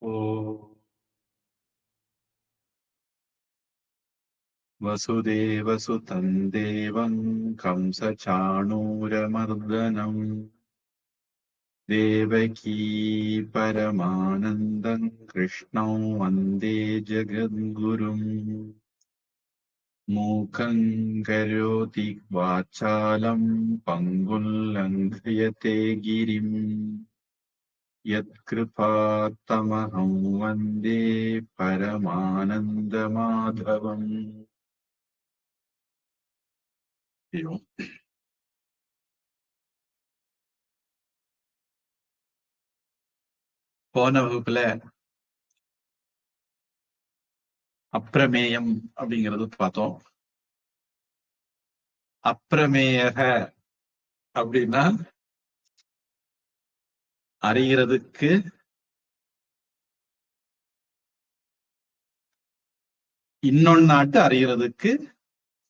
ஓ வசுதேவசுதம் தேவம் கம்சசாணூரமர்தனம் தேவகீ பரமானந்தம் கிருஷ்ணம் வந்தே ஜகத்குரும் மூகம் கரோதி வாசாலம் பங்குல் லங்கயதே கிரிம் யத்கிருபாத்தமஹம் வந்தே பரமானந்தமாதவம். போன வகுப்புல அப்பிரமேயம் அப்படிங்கிறது பார்த்தோம். அப்பிரமேயக அப்படின்னா அறிகிறதுக்கு இன்னொன்னாட்டு அறிகிறதுக்கு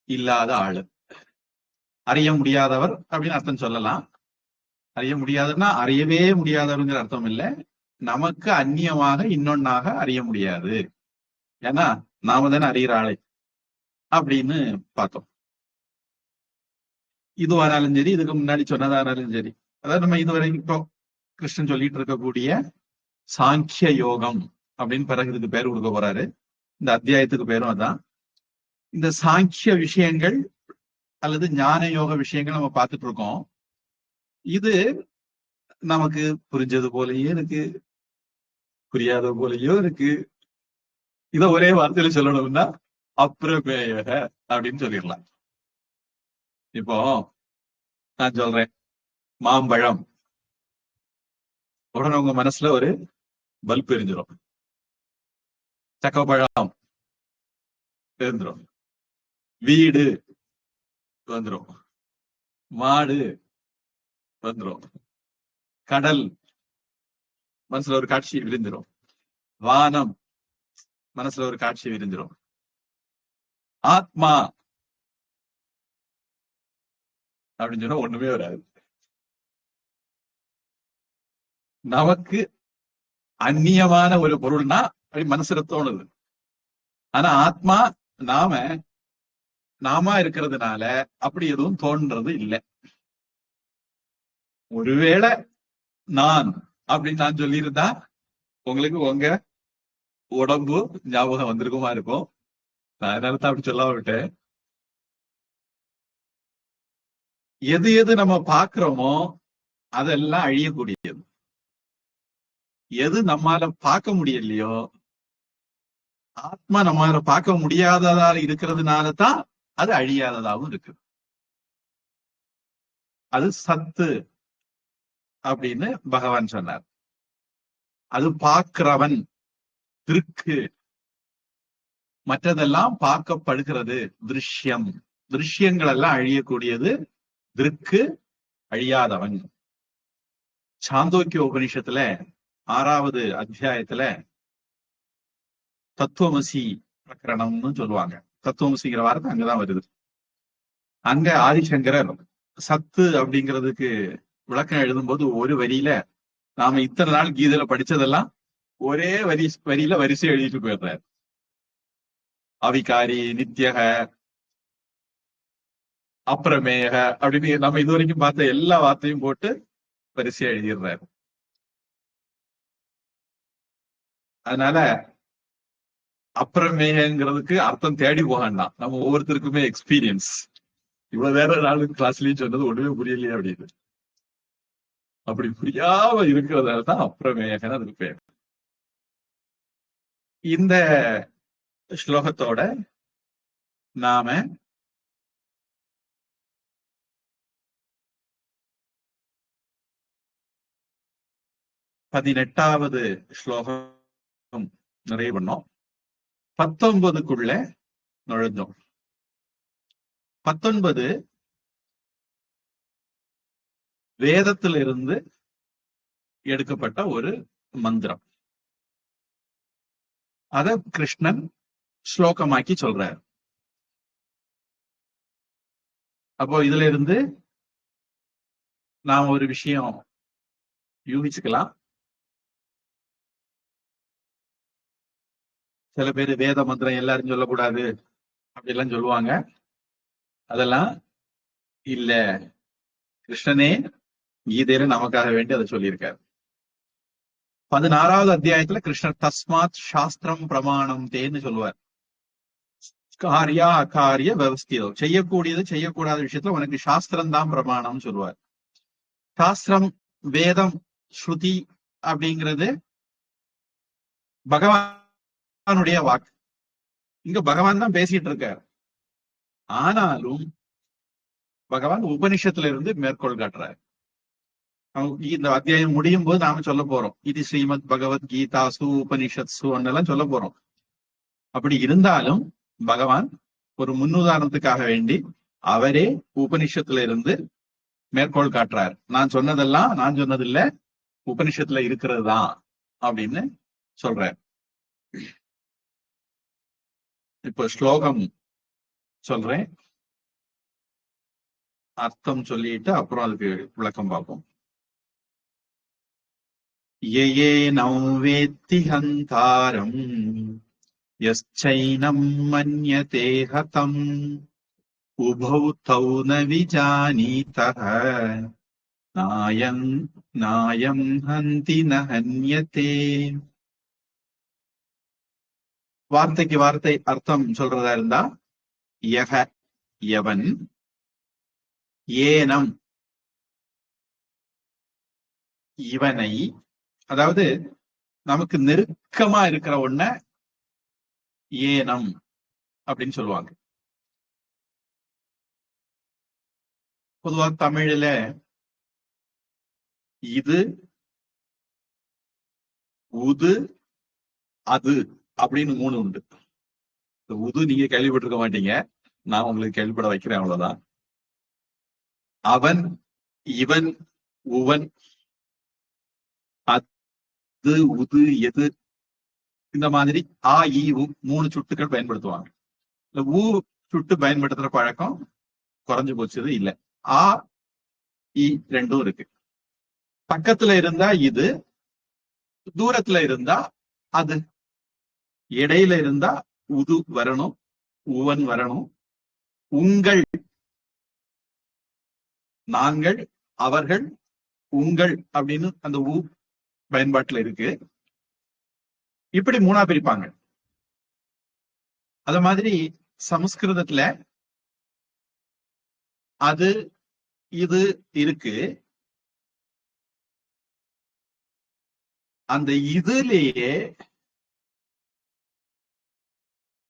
இல்லாத ஆளு, அறிய முடியாதவர் அப்படின்னு அர்த்தம் சொல்லலாம். அறிய முடியாதுன்னா அறியவே முடியாதவருங்கிற அர்த்தம் இல்ல, நமக்கு அந்நியமாக இன்னொன்னாக அறிய முடியாது, ஏன்னா நாம தானே அறிகிற ஆளை அப்படின்னு பார்த்தோம். இதுவானாலும் சரி, இதுக்கு முன்னாடி சொன்னதானாலும் சரி, அதாவது நம்ம இதுவரைக்கும் இப்போ கிருஷ்ணன் சொல்லிட்டு இருக்கக்கூடிய சாங்கிய யோகம் அப்படின்னு பிறகு இதுக்கு பேர் கொடுக்க போறாரு. இந்த அத்தியாயத்துக்கு பேரும் அதான். இந்த சாங்கிய விஷயங்கள் அல்லது ஞான யோக விஷயங்கள் நம்ம பார்த்துட்டு இருக்கோம். இது நமக்கு புரிஞ்சது போலயே இருக்கு, புரியாத போலயோ இருக்கு. இத ஒரே வார்த்தையில சொல்லணும்னா அப்பிரமேயக அப்படின்னு சொல்லிடலாம். இப்போ நான் சொல்றேன் மாம்பழம், உடனே உங்க மனசுல ஒரு பல்ப் எரிஞ்சிடும். சக்கப்பழம் எரிஞ்சிடும், வீடு வந்துடும், மாடு வந்துடும், கடல் மனசுல ஒரு காட்சி விரிஞ்சிடும், வானம் மனசுல ஒரு காட்சி விரிஞ்சிடும், ஆத்மா அப்படின்னு சொன்னா ஒண்ணுமே வராது. நமக்கு அந்நியமான ஒரு பொருள்னா அப்படி மனசுல தோணுது. ஆனா ஆத்மா நாம இருக்கிறதுனால அப்படி எதுவும் தோன்றது இல்லை. ஒருவேளை நான் அப்படின்னு நான் சொல்லியிருந்தா உங்களுக்கு உங்க உடம்பு ஞாபகம் வந்திருக்குமா இருக்கும். நான் அதனால தான் அப்படி சொல்லாம விட்டேன். எது எது நம்ம பாக்குறோமோ அதெல்லாம் அழியக்கூடியது. எது நம்மால பார்க்க முடியலையோ, ஆத்மா நம்மால பார்க்க முடியாததா இருக்கிறதுனால தான் அது அழியாததாகவும் இருக்கு. அது சத்து அப்படின்னு பகவான் சொன்னார். அது பார்க்கிறவன் திருக்கு, மற்றதெல்லாம் பார்க்கப்படுகிறது திருஷ்யம். திருஷ்யங்கள் எல்லாம் அழியக்கூடியது, திருக்கு அழியாதவன். சாந்தோக்கிய உபனிஷத்துல 6வது அத்தியாயத்துல தத்துவமசி பிரகரணம்னு சொல்லுவாங்க. தத்துவமசிங்கிற வார்த்தை அங்கதான் வருது. அங்க ஆதிசங்கரர் சத்து அப்படிங்கிறதுக்கு விளக்கம் எழுதும்போது ஒரு வரியில நாம இத்தனை நாள் கீதையில படிச்சதெல்லாம் ஒரே வரியில வரிசை எழுதிட்டு போயிடுறாரு. அவிகாரி, நித்தியக, அப்பிரமேயக அப்படின்னு நம்ம இதுவரைக்கும் பார்த்த எல்லா வார்த்தையும் போட்டு வரிசையா எழுதிடுறாரு. அதனால அப்பிரமேயங்கிறதுக்கு அர்த்தம் தேடி போகண்டாம், நம்ம ஒவ்வொருத்தருக்குமே எக்ஸ்பீரியன்ஸ். இவ்வளவு வேற நாலு கிளாஸ்லயும் சொன்னது ஒண்ணுமே புரியலையே அப்படின்னு. அப்படி புரியாம இருக்கிறதால தான் அப்பிரமேயகன்னு அதுக்கு பேர். இந்த ஸ்லோகத்தோட நாம 18வது ஸ்லோகம் நிறைவு பண்ணோம். 19க்குள்ள நுழைஞ்சோம். 19 வேதத்திலிருந்து எடுக்கப்பட்ட ஒரு மந்திரம். அத கிருஷ்ணன் ஸ்லோகமாக்கி சொல்றார். அப்போ இதுல இருந்து நாம ஒரு விஷயம் யூகிச்சுக்கலாம். சில பேர் வேத மந்திரம் எல்லாரும் சொல்லக்கூடாது அப்படி எல்லாம் சொல்லுவாங்க. அதெல்லாம் இல்ல. கிருஷ்ணனே கீதையில நமக்காக வேண்டி அதை சொல்லியிருக்காரு. 16வது அத்தியாயத்துல கிருஷ்ணர் தஸ்மாத் சாஸ்திரம் பிரமாணம் தேன்னு சொல்லுவார். காரியா அகாரிய விவஸ்திதம், செய்யக்கூடியது செய்யக்கூடாத விஷயத்துல உனக்கு சாஸ்திரம் தான் பிரமாணம் சொல்லுவார். சாஸ்திரம், வேதம், ஸ்ருதி அப்படிங்கிறது பகவானுடைய வாக்கு. இங்க பகவான் தான் பேசிட்டு இருக்கார். ஆனாலும் பகவான் உபனிஷத்துல இருந்து மேற்கோள் காட்டுறார். இந்த அத்தியாயம் முடியும் போது நாம சொல்ல போறோம், இது ஸ்ரீமத் பகவத்கீதாசு உபனிஷத்சு எல்லாம் சொல்ல போறோம். அப்படி இருந்தாலும் பகவான் ஒரு முன்னுதாரணத்துக்காக வேண்டி அவரே உபனிஷத்துல இருந்து மேற்கோள் காட்டுறார். நான் சொன்னதெல்லாம் நான் சொன்னதில்ல, உபனிஷத்துல இருக்கிறது தான் அப்படின்னு சொல்றார். இப்போ ஸ்லோகம் சொல்றேன், அர்த்தம் சொல்லிட்டு அப்புறம் அதுக்கு விளக்கம் பார்ப்போம். யயேனம் வேத்தி ஹந்தாரம் யஸ்சைனம் மன்யதே ஹதம் உபௌ தௌ ந விஜானீதஹ நாயம் ஹந்தி ந ஹன்யதே. வார்த்தைக்கு வார்த்தை அர்த்தம் சொல்றதா இருந்தா, யக எவன், ஏனம் இவனை, அதாவது நமக்கு நெருக்கமா இருக்கிற ஒண்ண ஏனம் அப்படின்னு சொல்லுவாங்க. பொதுவா தமிழ்ல இது, உது, அது அப்படின்னு 3 உண்டு. உது நீங்க கேள்விப்பட்டிருக்க மாட்டீங்க, நான் உங்களுக்கு கேள்விப்பட வைக்கிறேன், அவ்வளவுதான். அவன், இவன், உவன், அது, உது, எது, இந்த மாதிரி ஆ இ உ 3 சுட்டுக்கள் பயன்படுத்துவாங்க. இந்த ஊ சுட்டு பயன்படுத்துற பழக்கம் குறைஞ்சு போச்சது இல்ல. ஆ இ 2ம் இருக்கு. பக்கத்துல இருந்தா இது, தூரத்துல இருந்தா அது, இடையில இருந்தா உது வரணும், உவன் வரணும். உங்கள், நாங்கள், அவர்கள், உங்கள் அப்படின்னு அந்த ஊ பயன்பாட்டுல இருக்கு. இப்படி 3ஆ பிரிப்பாங்க. அத மாதிரி சமஸ்கிருதத்துல அது, இது இருக்கு. அந்த இதுலயே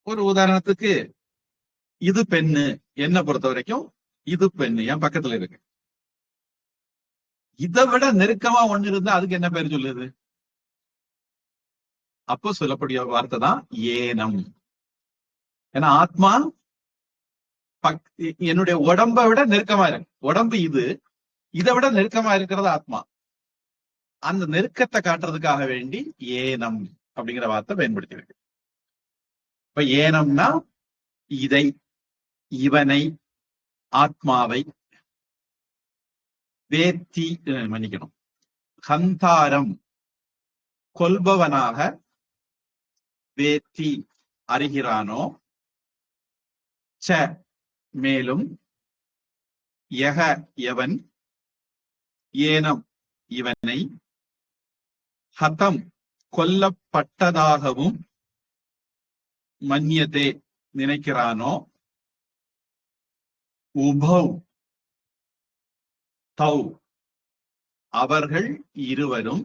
ஒரு உதாரணத்துக்கு, இது பெண்ணு, என்ன பொறுத்த வரைக்கும் இது பெண்ணு என் பக்கத்துல இருக்கு. இதை விட நெருக்கமா ஒண்ணு இருந்தா அதுக்கு என்ன பேர் சொல்லுது? அப்போ சொல்லக்கூடிய வார்த்தை தான் ஏனம். ஏன்னா ஆத்மா என்னுடைய உடம்பை விட நெருக்கமா இருக்கு. உடம்பு இது, இதை விட நெருக்கமா இருக்கிறது ஆத்மா. அந்த நெருக்கத்தை காட்டுறதுக்காக வேண்டி ஏனம் அப்படிங்கிற வார்த்தை பயன்படுத்தி இருக்கு. இப்ப ஏனம்னா இதை, இவனை, ஆத்மாவை. வேத்தி, மன்னிக்கணும், ஹந்தாரம் கொல்பவனாக வேத்தி அறிகிறானோ, ச மேலும், யக எவன், ஏனம் இவனை, ஹதம் கொல்லப்பட்டதாகவும், மன்யதே நினைக்கிறானோ, உபௌ தௌ அவர்கள் இருவரும்,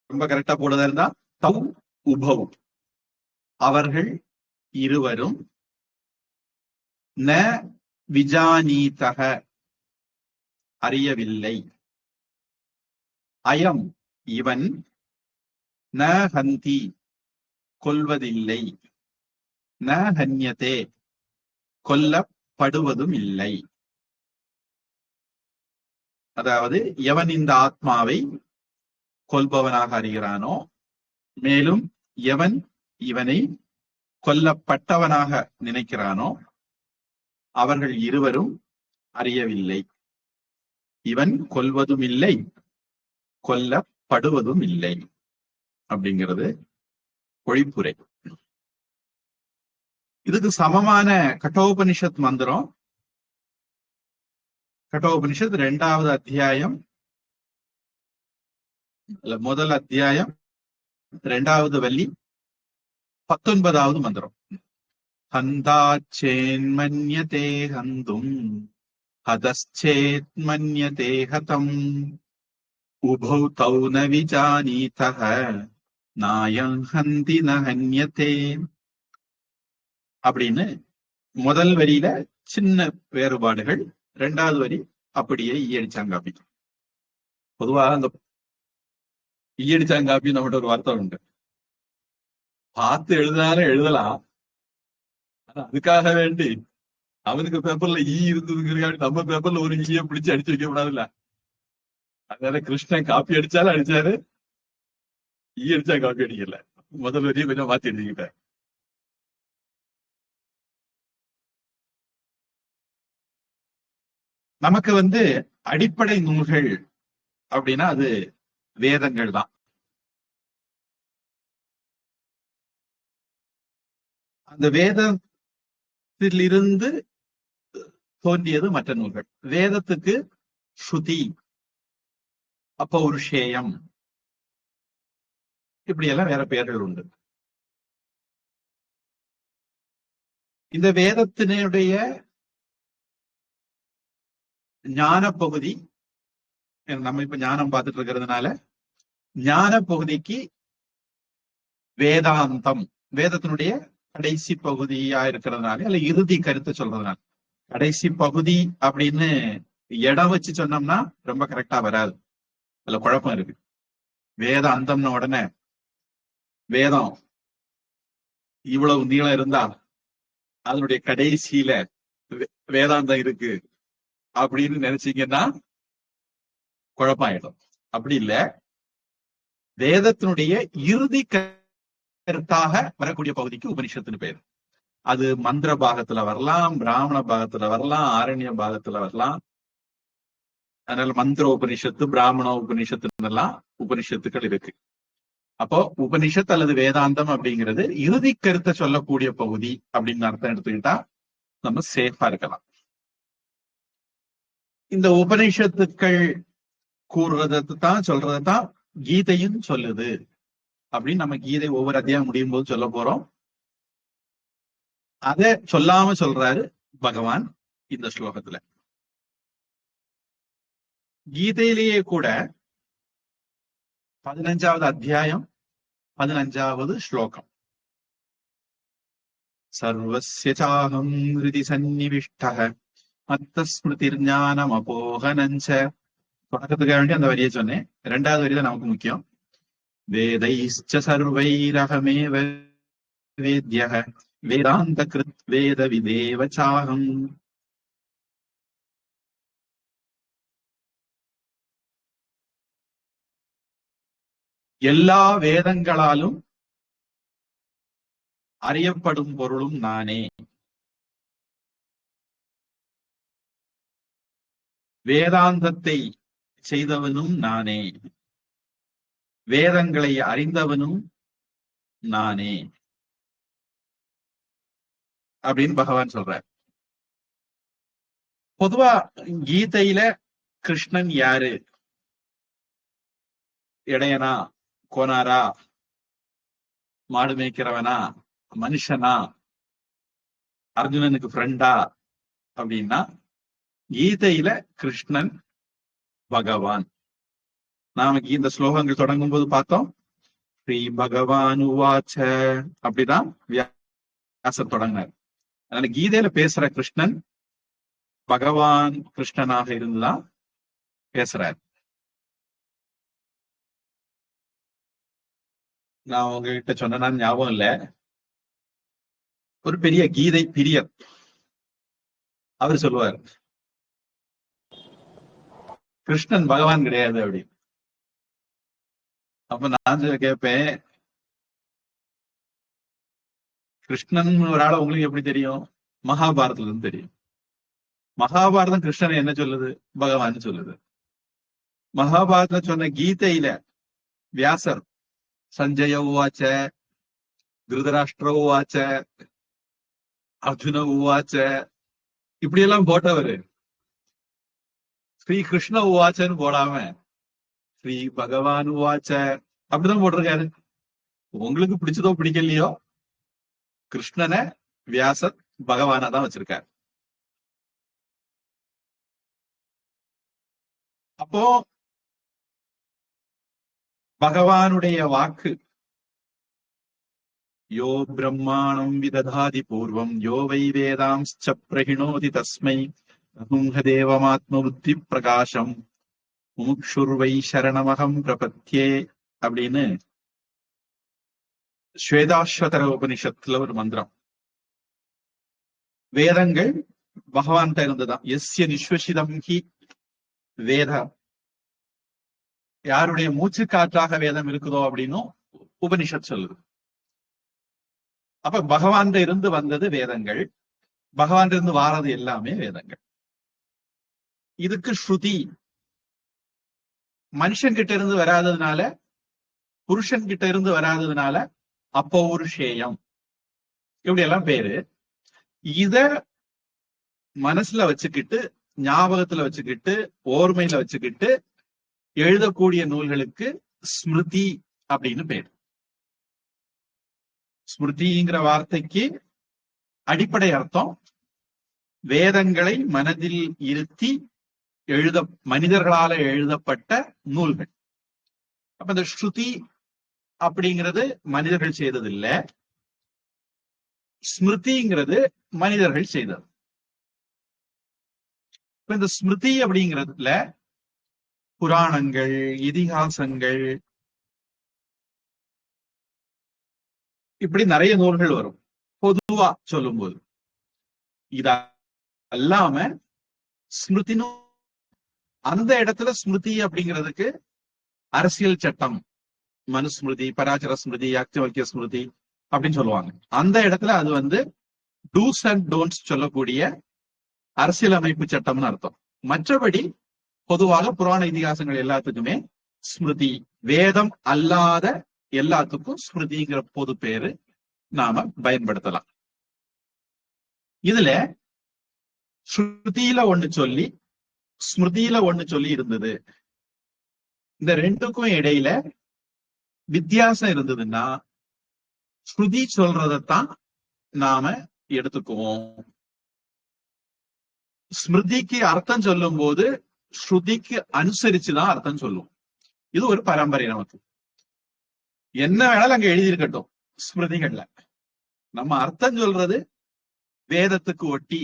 ரொம்ப கரெக்டா போடுறதா இருந்தா தௌ உபௌ அவர்கள் இருவரும், ந விஜானீதக அறியவில்லை, அயம் இவன், ந ஹந்தி கொல்வதில்லை, ந ஹன்யதே கொல்லப்படுவதும் இல்லை. அதாவது எவன் இந்த ஆத்மாவை கொல்பவனாக அறிகிறானோ, மேலும் எவன் இவனை கொல்லப்பட்டவனாக நினைக்கிறானோ, அவர்கள் இருவரும் அறியவில்லை. இவன் கொல்வதும் இல்லை, கொல்லப்படுவதும் இல்லை. அப்படிங்கிறது பொழிப்புரை. இதுக்கு சமமான கட்டோபனிஷத் மந்திரம், கட்டோபனிஷத் 2வது அத்தியாயம், முதல் அத்தியாயம் 2வது வள்ளி 19வது மந்திரம். ஹந்தாச்சேன்மன்யதே ஹந்தும் ஹதச்சேத்மன்யதே ஹதம் உபௌ தௌ ந விஜானீதஹ நாயம் ஹந்தி ந ஹன்யதே அப்படின்னு முதல் வரியில சின்ன வேறுபாடுகள், 2வது வரி அப்படியே ஈயடிச்சாங்காப்பி. பொதுவாக அந்த ஈயடிச்சாங்காப்பி நம்மகிட்ட ஒரு வார்த்தை உண்டு. பார்த்து எழுதினாலும் எழுதலாம், ஆனா அதுக்காக வேண்டி அவனுக்கு பேப்பர்ல ஈ இருந்ததுங்கிறீங்க, நம்ம பேப்பர்ல ஒரு ஈய பிடிச்சு அடிச்சு வைக்க கூடாதுல்ல. அதனால கிருஷ்ணன் காப்பி அடிச்சாலும் அடிச்சாரு, ஈ அடிச்சா காப்பி அடிக்கல. முதல் வரியை கொஞ்சம் மாத்தி அடிச்சுக்கிட்டேன். நமக்கு அடிப்படை நூல்கள் அப்படின்னா அது வேதங்கள் தான். அந்த வேதத்திலிருந்து தோன்றியது மற்ற நூல்கள். வேதத்துக்கு ஸ்ருதி, அப்பௌருஷேயம், இப்படியெல்லாம் வேற பெயர்கள் உண்டு. இந்த வேதத்தினுடைய ஞான பகுதி, நம்ம இப்ப ஞானம் பார்த்துட்டு இருக்கிறதுனால ஞான பகுதிக்கு வேதாந்தம், வேதத்தினுடைய கடைசி பகுதியா இருக்கிறதுனால, அல்ல இறுதி கருத்தை சொல்றதுனால. கடைசி பகுதி அப்படின்னு இடம் வச்சு சொன்னோம்னா ரொம்ப கரெக்டா வராது, அதுல குழப்பம் இருக்கு. வேத அந்தம்ன உடனே வேதம் இவ்வளவு நீளம் இருந்தா அதனுடைய கடைசியில வேதாந்தம் இருக்கு அப்படின்னு நினைச்சீங்கன்னா குழப்பம் ஆயிடும். அப்படி இல்ல, வேதத்தினுடைய இறுதி கருத்தாக வரக்கூடிய பகுதிக்கு உபனிஷத்துன்னு பேரு. அது மந்திர பாகத்துல வரலாம், பிராமண பாகத்துல வரலாம், ஆரண்ய பாகத்துல வரலாம். அதனால மந்திர உபனிஷத்து, பிராமண உபனிஷத்து எல்லாம் உபனிஷத்துக்கள் இருக்கு. அப்போ உபனிஷத் அல்லது வேதாந்தம் அப்படிங்கிறது இறுதி கருத்தை சொல்லக்கூடிய பகுதி அப்படின்னு அர்த்தம் எடுத்துக்கிட்டா நம்ம சேஃபா இருக்கலாம். இந்த உபனிஷத்துக்கள் கூறுறதான் சொல்றதான் கீதையும் சொல்லுது அப்படின்னு நம்ம கீதை ஒவ்வொரு அத்தியாயம் முடியும் போது சொல்ல போறோம். அதை சொல்லாம சொல்றாரு பகவான் இந்த ஸ்லோகத்துல. கீதையிலேயே கூட 15வது அத்தியாயம் 15வது ஸ்லோகம், சர்வஸ்ய சாகம் ஹிருதி சந்நிவிஷ்டஹ மத்த ஸ்மிருதிர் ஞானம் அபோகனஞ்ச. தொடக்கத்துக்காக வேண்டி அந்த வரியை சொன்னேன். 2வது வரி தான் நமக்கு முக்கியம். வேதைச்ச சர்வைரஹமேவ வேத்யஹ வேதாந்த கிருத் வேத விதேவ சாகம். எல்லா வேதங்களாலும் அறியப்படும் பொருளும் நானே. வேதாந்தத்தை செய்தவனும் நானே, வேதங்களை அறிந்தவனும் நானே அப்படின்னு பகவான் சொல்றார். பொதுவா கீதையில கிருஷ்ணன் யாரு? இடையனா, கோனாரா, மாடு மேய்க்கிறவனா, மனுஷனா, அர்ஜுனனுக்கு ஃப்ரெண்டா அப்படின்னா கீதையில கிருஷ்ணன் பகவான். நாம இந்த ஸ்லோகங்கள் தொடங்கும் போது பார்த்தோம், ஸ்ரீ பகவான் உவாச்ச அப்படிதான் வியாசர் தொடங்கினார். அதனால கீதையில பேசுற கிருஷ்ணன் பகவான் கிருஷ்ணனாக இருந்துதான் பேசுறார். நான் உங்ககிட்ட சொன்னா ஞாபகம் இல்ல, ஒரு பெரிய கீதை பிரியர் அவர் சொல்லுவார், கிருஷ்ணன் பகவான் கிடையாது அப்படின்னு. அப்ப நான் கேட்பேன், கிருஷ்ணன் ஒரு ஆளை உங்களுக்கு எப்படி தெரியும்? மகாபாரதத்துல இருந்து தெரியும். மகாபாரதம் கிருஷ்ணனை என்ன சொல்லுது? பகவான் சொல்லுது. மகாபாரதம் சொன்ன கீதையில வியாசர் சஞ்சய உவாச்ச திருதராஷ்டிர உவாச்ச அர்ஜுன உவாச்ச இப்படி எல்லாம் போட்டவரு ஸ்ரீ கிருஷ்ண உவாச்சன்னு போடாம ஸ்ரீ பகவான் உவாச்ச அப்படிதான் போட்டிருக்காரு. உங்களுக்கு பிடிச்சதோ பிடிக்கலையோ கிருஷ்ணனை வியாசர் பகவானா தான் வச்சிருக்காரு. அப்போ பகவானுடைய வாக்கு யோ பிரம்மாணம் விததாதி பூர்வம் யோ வை வேதாம்ச்ச பிரகிணோதி தஸ்மை தேவமாத்ம புத்தி பிரகாசம் முமுக்ஷுர்வை சரணமகம் பிரபத்யே அப்படின்னு ஸ்வேதாஸ்வதர உபனிஷத்துல ஒரு மந்திரம். வேதங்கள் பகவான் இருந்துதான். எஸ்ய நிஸ்வசிதம் ஹி வேத, யாருடைய மூச்சு காற்றாக வேதம் இருக்குதோ அப்படின்னு உபனிஷத் சொல்லுது. அப்ப பகவான் இருந்து வந்தது வேதங்கள், பகவான் இருந்து வாரது எல்லாமே வேதங்கள். இதுக்கு ஸ்ருதி மனுஷன் கிட்ட இருந்து வராததுனால, புருஷன் கிட்ட இருந்து வராததுனால அப்பௌருஷேயம் இப்படி எல்லாம் பேரு. இத மனசுல வச்சுக்கிட்டு, ஞாபகத்துல வச்சுக்கிட்டு, ஓர்மையில வச்சுக்கிட்டு எழுதக்கூடிய நூல்களுக்கு ஸ்மிருதி அப்படின்னு பேரு. ஸ்மிருதிங்கிற வார்த்தைக்கு அடிப்படை அர்த்தம் வேதங்களை மனதில் இருத்தி மனிதர்களால எழுதப்பட்ட நூல்கள். அப்ப இந்த ஸ்ருதி அப்படிங்கிறது மனிதர்கள் செய்தது இல்ல, ஸ்மிருதிங்கிறது மனிதர்கள் செய்தது. இப்ப இந்த ஸ்மிருதி அப்படிங்கிறதுல புராணங்கள், இதிகாசங்கள், இப்படி நிறைய நூல்கள் வரும். பொதுவா சொல்லும் போது இத அல்லாம ஸ்மிருதினு அந்த இடத்துல ஸ்மிருதி அப்படிங்கிறதுக்கு அரசியல் சட்டம், மனுஸ்மிருதி, பராசர ஸ்மிருதி, யாக்ஞவல்கிய ஸ்மிருதி அப்படின்னு சொல்லுவாங்க. அந்த இடத்துல அது டூஸ் அண்ட் டோன்ட்ஸ் சொல்லக்கூடிய அரசியலமைப்பு சட்டம்னு அர்த்தம். மற்றபடி பொதுவாக புராண இதிகாசங்கள் எல்லாத்துக்குமே ஸ்மிருதி, வேதம் அல்லாத எல்லாத்துக்கும் ஸ்மிருதிங்கிற பொது பேரு நாம பயன்படுத்தலாம். இதுல ஸ்ருதியில ஒண்ணு சொல்லி ஸ்மிருதியில ஒண்ணு சொல்லி இருந்தது. இந்த ரெண்டுக்கும் இடையில வித்தியாசம் இருந்ததுன்னா ஸ்ருதி சொல்றதைத்தான் நாம எடுத்துக்குவோம். ஸ்மிருதிக்கு அர்த்தம் சொல்லும் போது ஸ்ருதிக்கு அனுசரிச்சுதான் அர்த்தம் சொல்லுவோம். இது ஒரு பரம்பரை. நமக்கு என்ன வேணாலும் அங்க எழுதியிருக்கட்டும், ஸ்மிருதிகள்ல நம்ம அர்த்தம் சொல்றது வேதத்துக்கு ஒட்டி,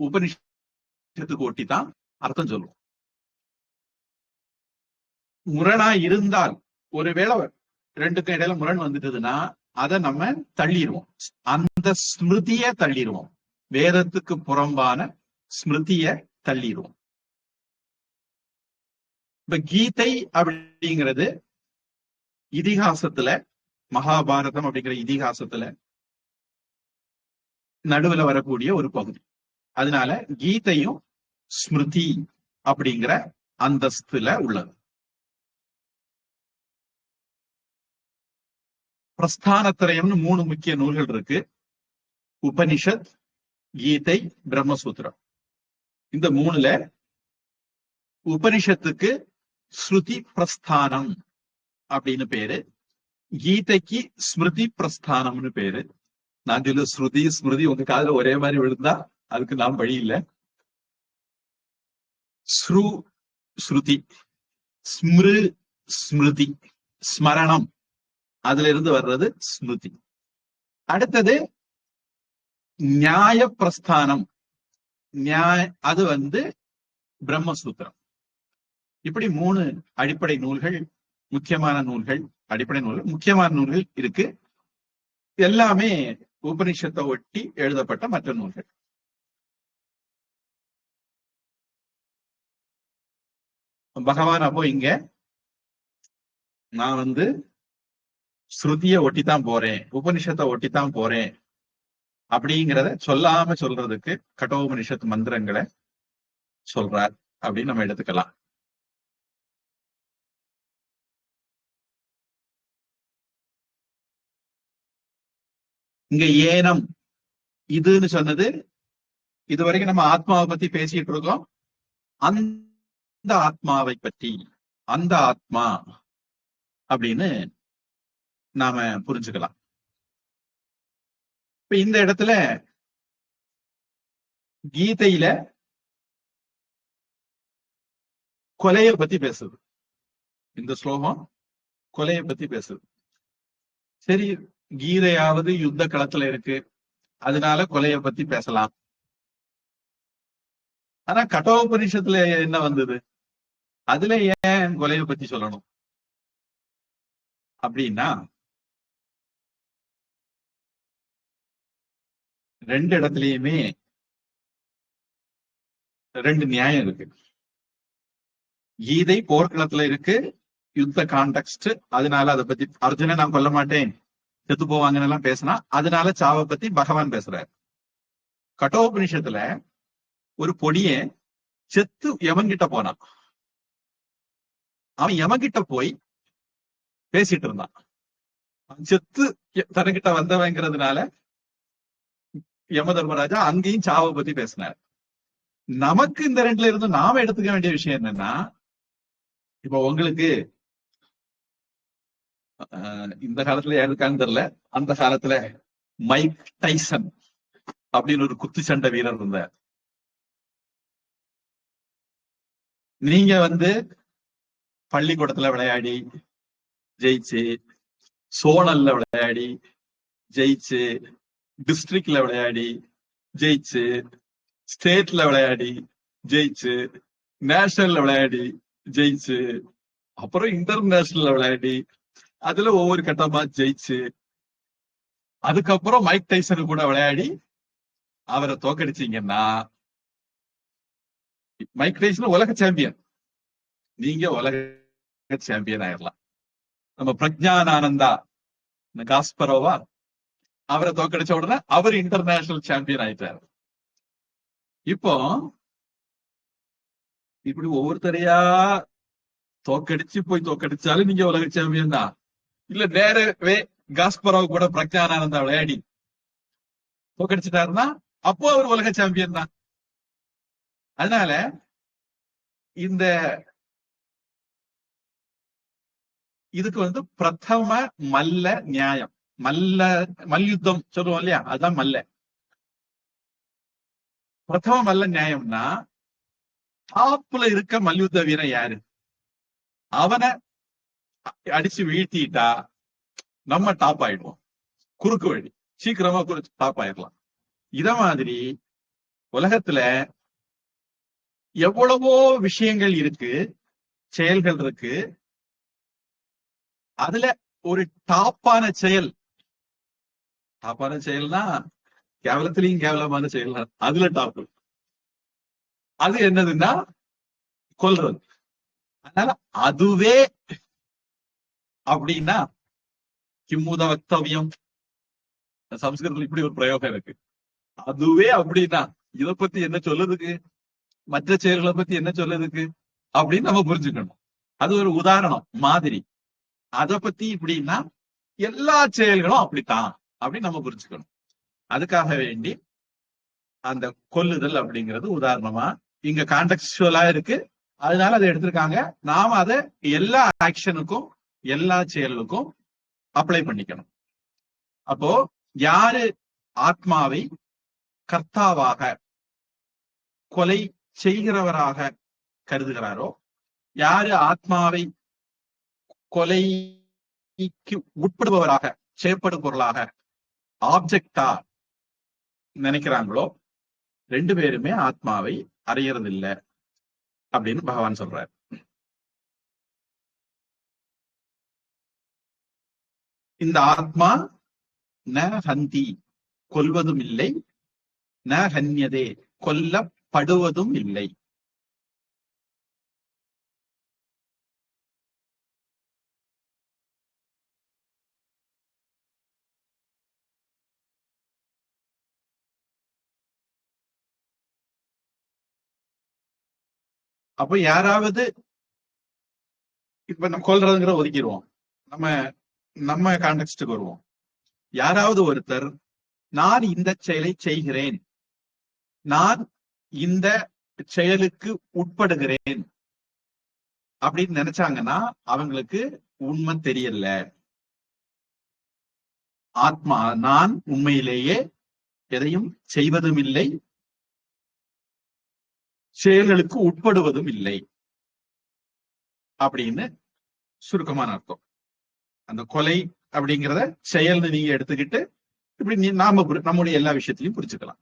உபனிஷத்துக்கு ஒட்டி தான் அர்த்தம் சொல்லுவோம். முரணா இருந்தால், ஒருவேளை ரெண்டுக்கும் இடையில முரண் வந்துட்டதுன்னா அதை நம்ம தள்ளிடுவோம், அந்த ஸ்மிருதிய தள்ளிடுவோம், வேதத்துக்கு புறம்பான ஸ்மிருதிய தள்ளிடுவோம். இப்ப கீதை அப்படிங்கிறது இதிகாசத்துல, மகாபாரதம் அப்படிங்கிற இதிகாசத்துல நடுவுல வரக்கூடிய ஒரு பகுதி. அதனால கீதையும் ஸ்மிருதி அப்படிங்கிற அந்தஸ்துல உள்ளது. பிரஸ்தானத்திரயம்னு 3 முக்கிய நூல்கள் இருக்கு. உபனிஷத், கீதை, பிரம்மசூத்திரம். இந்த 3ல உபனிஷத்துக்கு ஸ்ருதி பிரஸ்தானம் அப்படின்னு பேரு, கீதைக்கு ஸ்மிருதி பிரஸ்தானம்னு பேரு. நான் சொல்ல ஸ்ருதி ஸ்மிருதி உங்க காதுல ஒரே மாதிரி விழுந்தா அதுக்கு நாம் வழி இல்லை. ஸ்ருதி, ஸ்மிரு ஸ்மிருதி, ஸ்மரணம், அதுல இருந்து வர்றது ஸ்மிருதி. அடுத்தது நியாய பிரஸ்தானம், அது பிரம்மசூத்திரம். இப்படி 3 அடிப்படை நூல்கள், முக்கியமான நூல்கள், அடிப்படை நூல்கள், முக்கியமான நூல்கள் இருக்கு. எல்லாமே உபனிஷத்தை ஒட்டி எழுதப்பட்ட மற்ற நூல்கள். பகவான் அப்போ இங்க நான் ஸ்ருதியை ஒட்டித்தான் போறேன், உபனிஷத்தை ஒட்டித்தான் போறேன் அப்படிங்கிறத சொல்லாம சொல்றதுக்கு கட்டோபனிஷத் மந்திரங்களை சொல்றார் அப்படின்னு நம்ம எடுத்துக்கலாம். இங்க ஏனம் இதுன்னு சொன்னது, இது வரைக்கும் நம்ம ஆத்மாவை பத்தி பேசிட்டு இருக்கோம். அந்த ஆத்மாவை பற்றி, அந்த ஆத்மா அப்படின்னு நாம புரிஞ்சுக்கலாம். இப்ப இந்த இடத்துல கீதையில கொலையை பத்தி பேசுது. இந்த ஸ்லோகம் கொலையை பத்தி பேசுது. சரி, கீதையாவது யுத்த களத்துல இருக்கு, அதனால கொலையை பத்தி பேசலாம். ஆனா கட்டோபனிஷத்துல என்ன வந்தது? அதுல ஏன் கொலையை பத்தி சொல்லணும் அப்படின்னா, ரெண்டு இடத்துலயுமே ரெண்டு நியாயம் இருக்கு. கீதை போர்க்களத்துல இருக்கு, யுத்த கான்டெக்ஸ்ட், அதனால அதை பத்தி அர்ஜுனன் நான் கொல்ல மாட்டேன் செத்து போவாங்கன்னு எல்லாம் பேசினா, அதனால சாவை பத்தி பகவான் பேசுறாரு. கட்டோபனிஷத்துல ஒரு பொடிய செத்து யமன்கிட்ட போனான். அவன் யமன்கிட்ட போய் பேசிட்டு இருந்தான். செத்து தனக்கிட்ட வந்தவங்கிறதுனால யம தர்மராஜா அங்கேயும் சாவை பத்தி பேசினார். நமக்கு இந்த ரெண்டுல இருந்து நாம எடுத்துக்க வேண்டிய விஷயம் என்னன்னா, இப்ப உங்களுக்கு இந்த காலத்துல யாருக்கான்னு தெரியல, அந்த காலத்துல மைக் டைசன் அப்படின்னு ஒரு குத்து சண்டை வீரர் இருந்தார். நீங்க பள்ளிக்கூடத்துல விளையாடி ஜெயிச்சு, சோனல்ல விளையாடி ஜெயிச்சு, டிஸ்ட்ரிக்ட்ல விளையாடி ஜெயிச்சு, ஸ்டேட்ல விளையாடி ஜெயிச்சு, நேஷனல்ல விளையாடி ஜெயிச்சு, அப்புறம் இன்டர்நேஷனல்ல விளையாடி அதுல ஒவ்வொரு கட்டமா ஜெயிச்சு, அதுக்கப்புறம் மைக் டைசன் கூட விளையாடி அவரை தோக்கடிச்சீங்கன்னா, மைக் டைசன் உலக சாம்பியன், நீங்க உலக சாம்பியன் ஆயிடலாம். நம்ம பிரக்ஞானானந்தா காஸ்பரோவா அவரை தோக்கடிச்ச உடனே அவர் இன்டர்நேஷனல் சாம்பியன் ஆயிட்டாரு. இப்போ இப்படி ஒவ்வொருத்தரையா தோக்கடிச்சு போய் தோக்கடிச்சாலும் நீங்க உலக சாம்பியன் தான். இல்ல நேரவே காஸ்பரோவ் கூட பிரக்ஞானானந்தா விளையாடி தோக்கடிச்சிட்டாருன்னா அப்போ அவர் உலக சாம்பியன் தான். அதனால இந்த இதுக்கு பிரதம மல்ல நியாயம், மல்யுத்தம் சொல்லுவோம் இல்லையா, அதுதான் மல்ல. பிரதம மல்ல நியாயம்னா, டாப்ல இருக்க மல்யுத்த வீரன் யாரு, அவனை அடிச்சு வீழ்த்திட்டா நம்ம டாப் ஆயிடுவோம். குறுக்கு வழி, சீக்கிரமா டாப் ஆயிடலாம். இத மாதிரி உலகத்துல எவ்வளவோ விஷயங்கள் இருக்கு, செயல்கள் இருக்கு. அதுல ஒரு டாப்பான செயல்னா கேவலத்திலையும் கேவலமான செயல், அதுல டாப். அது என்னதுன்னா கொல்றது. அதனால அதுவே அப்படின்னா கிம்முத வக்தவியம், சம்ஸ்கிருதத்துல இப்படி ஒரு பிரயோகம் இருக்கு. அதுவே அப்படின்னா இத பத்தி என்ன சொல்லுதுக்கு, மற்ற செயல்களை பத்தி என்ன சொல்லுதுக்கு அப்படின்னு நம்ம புரிஞ்சுக்கணும். அது ஒரு உதாரணம் மாதிரி. அதை பத்தி இப்படின்னா எல்லா செயல்களும் அப்படித்தான் அப்படின்னு நம்ம புரிஞ்சுக்கணும். அதுக்காக வேண்டி அந்த கொல்லுதல் அப்படிங்கிறது உதாரணமா இங்க கான்டெக்சுவலா இருக்கு, அதனால அதை எடுத்திருக்காங்க. நாம அதை எல்லா ஆக்ஷனுக்கும் எல்லா செயலுக்கும் அப்ளை பண்ணிக்கணும். அப்போ யாரு ஆத்மாவை கர்த்தாவாக கொலை செய்கிறவராக கருதுகிறாரோ, யாரு ஆத்மாவை கொலைக்கு உட்படுபவராக, செய்யப்படும் பொருளாக, ஆப்ஜெக்டா நினைக்கிறாங்களோ, ரெண்டு பேருமே ஆத்மாவை அறியறது இல்லை அப்படின்னு பகவான் சொல்றார். இந்த ஆத்மா ந ஹந்தி கொல்வதும் இல்லை, ந ஹன்யதே கொல்லப்படுவதும் இல்லை. அப்ப யாராவது இப்ப நம்ம கொல்றதுங்கிற ஒதுக்கிடுவோம், நம்ம கான்டெக்ஸ்டுக்கு வருவோம். யாராவது ஒருத்தர் நான் இந்த செயலை செய்கிறேன், நான் இந்த செயலுக்கு உட்படுகிறேன் அப்படின்னு நினைச்சாங்கன்னா அவங்களுக்கு உண்மை தெரியல. ஆத்மா நான் உண்மையிலேயே எதையும் செய்வதும் இல்லை, செயல்களுக்கு உட்படுவதும் இல்லை அப்படின்னு சுருக்கமான அர்த்தம். அந்த கொலை அப்படிங்கிறத செயல்னு நீங்க எடுத்துக்கிட்டு இப்படி நாம நம்முடைய எல்லா விஷயத்திலையும் புரிச்சுக்கலாம்.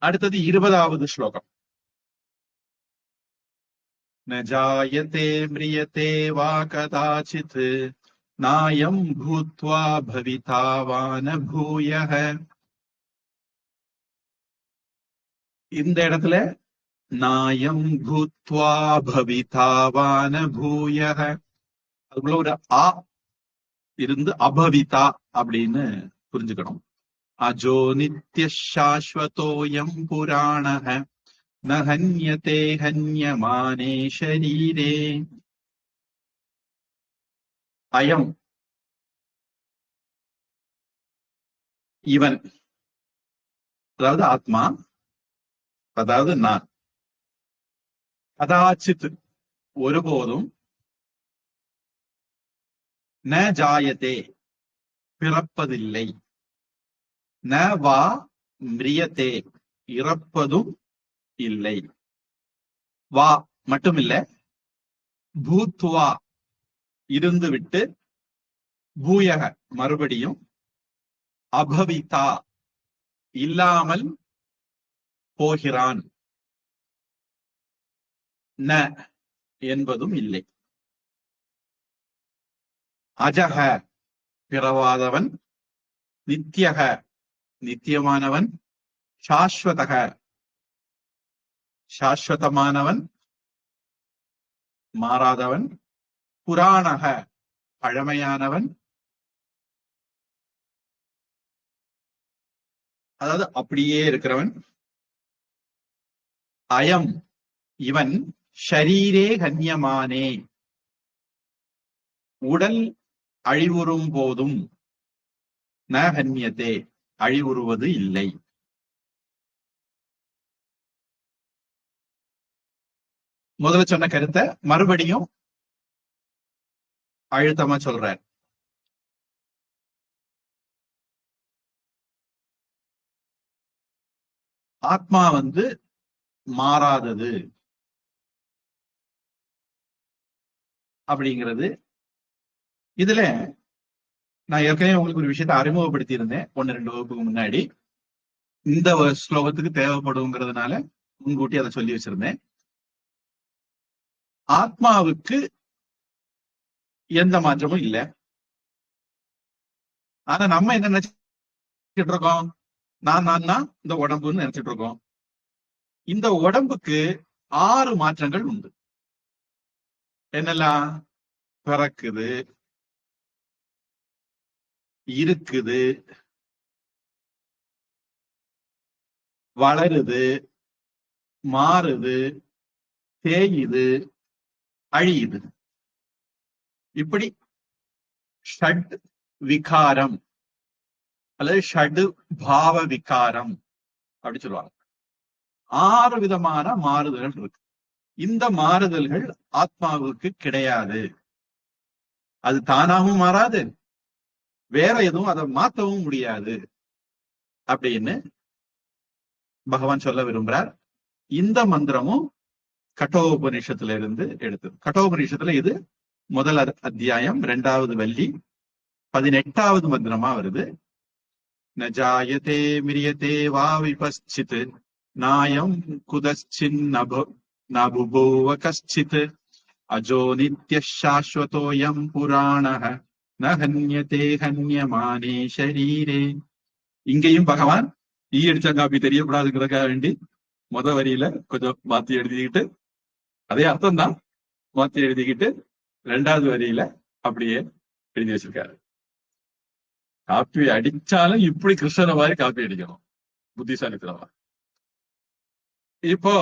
அடுத்தது 20வது ஸ்லோகம். ந ஜாயதே ம்ரியதே வா கதாசித் நாயம் பூத்வா பவிதா வா ந பூயஹ. இந்த இடத்துல நாயம் பூத்வா பவிதா வா ந பூயஹ, அதுக்குள்ள ஒரு ஆ இருந்து அபவிதா அப்படின்னு புரிஞ்சுக்கணும். அஜோ நித்ய சாஸ்வதோயம் புராணஹ ந ஹன்யதே ஹன்யமானே ஷரீரே. அயம் இவன், அதாவது ஆத்மா, அதாவது நான், கதாச்சித் ஒருபோதும், ந ஜாயதே பிறப்பதில்லை, ந வா மிரியதே இறப்பதும் இல்லை, வா மட்டுமில்ல பூத்வா இருந்துவிட்டு, பூயக மறுபடியும், அபவிதா இல்லாமல் போகிறான், ந என்பதும் இல்லை. அஜக பிறவாதவன், நித்யக நித்தியமானவன், சாஸ்வதக சாஸ்வதமானவன் மாறாதவன், புராணக பழமையானவன், அதாவது அப்படியே இருக்கிறவன், அயம் இவன், ஷரீரே கன்யமானே உடல் அழிவுறும் போதும், ந ஹன்யதே அழிவுறுவது இல்லை. முதல்ல சொன்ன கருத்தை மறுபடியும் அழுத்தமா சொல்றார். ஆத்மா மாறாதது அப்படிங்கிறது. இதுல நான் ஏற்கனவே உங்களுக்கு ஒரு விஷயத்தை அறிமுகப்படுத்தி இருந்தேன் 1-2 வகுப்புக்கு முன்னாடி. இந்த ஸ்லோகத்துக்கு தேவைப்படுங்கிறதுனால முன்கூட்டி அதை சொல்லி வச்சிருந்தேன். ஆத்மாவுக்கு எந்த மாற்றமும் இல்லை. ஆனா நம்ம என்ன நினைச்சிட்டு இருக்கோம், நான் இந்த உடம்புன்னு நினைச்சிட்டு இருக்கோம். இந்த உடம்புக்கு 6 மாற்றங்கள் உண்டு. என்னெல்லாம்? பிறக்குது, இருக்குது, வளருது, மாறுது, தேயுது, அழியுது. இப்படி ஷட் விகாரம் அல்லது ஷட் பாவ விகாரம் அப்படி சொல்லுவாங்க. 6 விதமான மாறுதல்கள் இருக்கு. இந்த மாறுதல்கள் ஆத்மாவுக்கு கிடையாது. அது தானாகவும் மாறாது, வேற எதுவும் அதை மாற்றவும் முடியாது அப்படின்னு பகவான் சொல்ல விரும்புறார். இந்த மந்திரமும் கட்டோபனிஷத்துல இருந்து எடுத்தது. கட்டோபனிஷத்துல இது முதல் அத்தியாயம் 2வது வள்ளி 18வது மந்திரமா வருது. ந ஜாயதே மிரியதே வா விபஸ்சித் நாயம் குதஸ்சின் நபுபூவ கஸ்சித் அஜோ நித்ய சாஸ்வதோயம் புராணஹ ந ஹன்யதே ஹன்யமானே ஷரீரே. இங்கேயும் பகவான் ஈ அடிச்சாங்காப்பி தெரியக்கூடாதுங்கிறதுக்காக வேண்டி வரியில கொஞ்சம் மாத்தி எழுதிக்கிட்டு, அதே அர்த்தம் தான் மாத்தி எழுதிக்கிட்டு 2வது வரியில அப்படியே எழுதி வச்சிருக்காரு. காப்பி அடிச்சாலும் இப்படி கிருஷ்ணனை மாதிரி காப்பி அடிக்கணும், புத்திசாலித்தனமா. இப்போ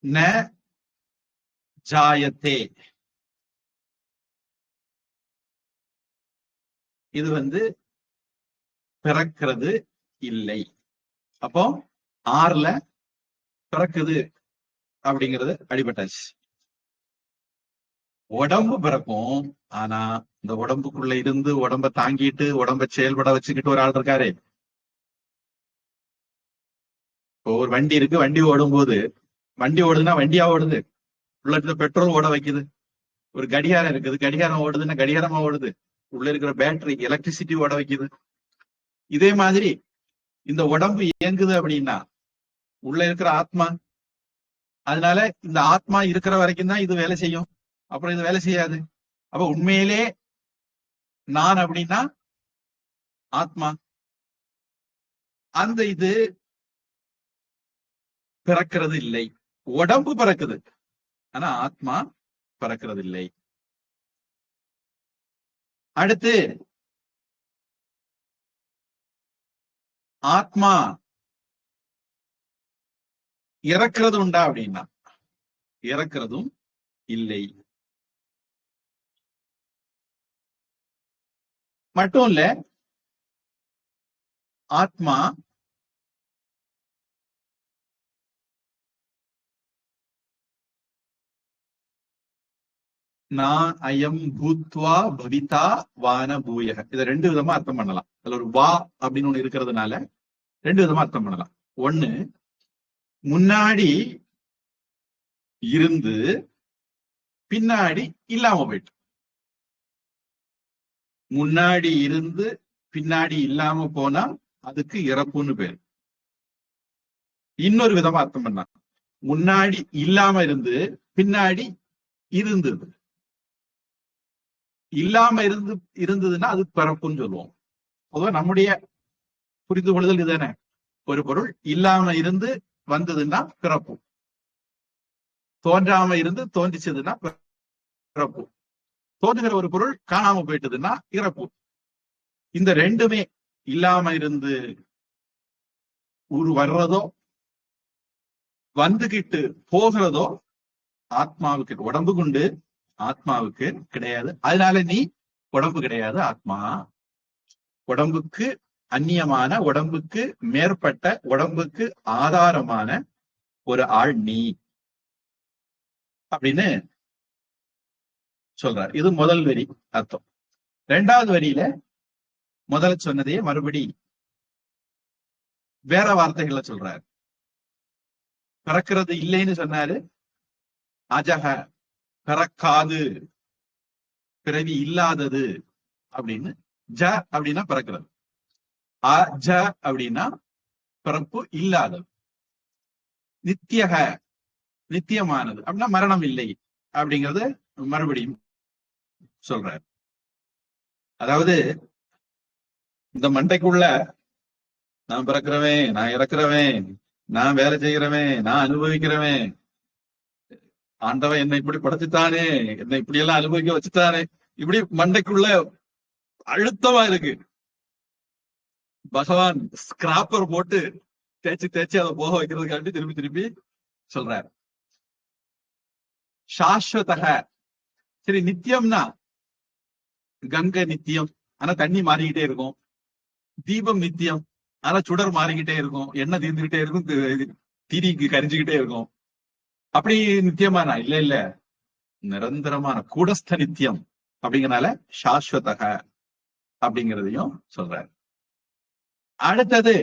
ந ஜாயத்தே இது பிறக்கிறது இல்லை. அப்போ 6ல பிறக்குது அப்படிங்கிறது அடிபட்டாச்சு. உடம்பு பிறக்கும், ஆனா இந்த உடம்புக்குள்ள இருந்து உடம்ப தாங்கிட்டு உடம்ப செயல்பட வச்சுக்கிட்டு ஒரு ஆள் இருக்காரு. இப்போ ஒரு வண்டி இருக்கு, வண்டி ஓடும் போது வண்டி ஓடுதுன்னா வண்டியா ஓடுது, உள்ள இருக்கிற பெட்ரோல் ஓட வைக்குது. ஒரு கடிகாரம் இருக்குது, கடிகாரம் ஓடுதுன்னா கடிகாரமா ஓடுது, உள்ள இருக்கிற பேட்டரி எலக்ட்ரிசிட்டி ஓட வைக்குது. இதே மாதிரி இந்த உடம்பு இயங்குது அப்படின்னா உள்ள இருக்கிற ஆத்மா, அதனால இந்த ஆத்மா இருக்கிற வரைக்கும் தான் இது வேலை செய்யும், அப்புறம் இது வேலை செய்யாது. அப்ப உண்மையிலே நான் அப்படின்னா ஆத்மா. அந்த இது பிறக்கிறது இல்லை. உடம்பு பிறக்குது, ஆனா ஆத்மா பிறக்கிறது இல்லை. அடுத்து ஆத்மா இறக்கிறது உண்டா அப்படின்னா இறக்கிறதும் இல்லை. மட்டும் இல்ல, ஆத்மா நான் அயம் பூத்வா பவிதா வான பூயக, இதை 2 விதமா அர்த்தம் பண்ணலாம். அதுல ஒரு வா அப்படின்னு ஒண்ணு இருக்கிறதுனால 2 விதமா அர்த்தம் பண்ணலாம். ஒண்ணு, முன்னாடி இருந்து பின்னாடி இல்லாம போயிட்டு. முன்னாடி இருந்து பின்னாடி இல்லாம போனா அதுக்கு இறப்புன்னு பேரு. இன்னொரு விதமா அர்த்தம் பண்ணா, முன்னாடி இல்லாம இருந்து பின்னாடி இருந்தது. இல்லாம இருந்ததுன்னா அது பிறப்புன்னு சொல்லுவோம். பொதுவா நம்முடைய புரிந்து கொள்ளுதல் இதுதானே. ஒரு பொருள் இல்லாம இருந்து வந்ததுன்னா பிறப்பு, தோன்றாம இருந்து தோன்றிச்சதுன்னா பிறப்பு, தோன்றுகிற ஒரு பொருள் காணாம போயிட்டதுன்னா இறப்பு. இந்த 2மே இல்லாம இருந்து வர்றதோ வந்துகிட்டு போகிறதோ ஆத்மாவுக்கு, உடம்பு கொண்டு ஆத்மாவுக்கு கிடையாது. அதனால நீ உடம்பு கிடையாது, ஆத்மா. உடம்புக்கு அந்நியமான, உடம்புக்கு மேற்பட்ட, உடம்புக்கு ஆதாரமான ஒரு ஆள் நீ அப்படின்னு சொல்றார். இது முதல் வரி அர்த்தம். 2வது வரியில முதல்ல சொன்னதையே மறுபடி வேற வார்த்தைகளை சொல்றாரு. பிறக்கிறது இல்லைன்னு சொன்னாரு, அஜக பிறக்காது, பிறவி இல்லாதது அப்படின்னு. ஜ அப்படின்னா பிறக்கிறது, அஜ அப்படின்னா பிறப்பு இல்லாதது. நித்தியக நித்தியமானது அப்படின்னா மரணம் இல்லை அப்படிங்கறது மறுபடியும் சொல்றாரு. அதாவது இந்த மண்டைக்குள்ள நான் பிறக்கிறவன், நான் இறக்குறவன், நான் வேலை செய்கிறவன், நான் அனுபவிக்கிறவன், ஆண்டவன் என்னை இப்படி படைச்சுத்தானே, என்னை இப்படி எல்லாம் அனுபவிக்க வச்சுட்டானே, இப்படி மண்டைக்குள்ள அழுத்தமா இருக்கு. பகவான் ஸ்கிராப்பர் போட்டு தேய்ச்சி தேய்ச்சி அதை போக வைக்கிறதுக்காண்டி திருப்பி திருப்பி சொல்றாரு. சாஸ்வதக, சரி நித்தியம்னா கங்கை நித்தியம், ஆனா தண்ணி மாறிக்கிட்டே இருக்கும். தீபம் நித்தியம், ஆனா சுடர் மாறிக்கிட்டே இருக்கும், எண்ணெய் தீர்ந்துகிட்டே இருக்கும், திரிக்கு கரிஞ்சுக்கிட்டே இருக்கும். அப்படி நித்தியமானா இல்ல இல்ல, நிரந்தரமான கூடஸ்த நித்தியம் அப்படிங்கறனால சாஸ்வதக அப்படிங்கிறதையும் சொல்றாரு. அடுத்தது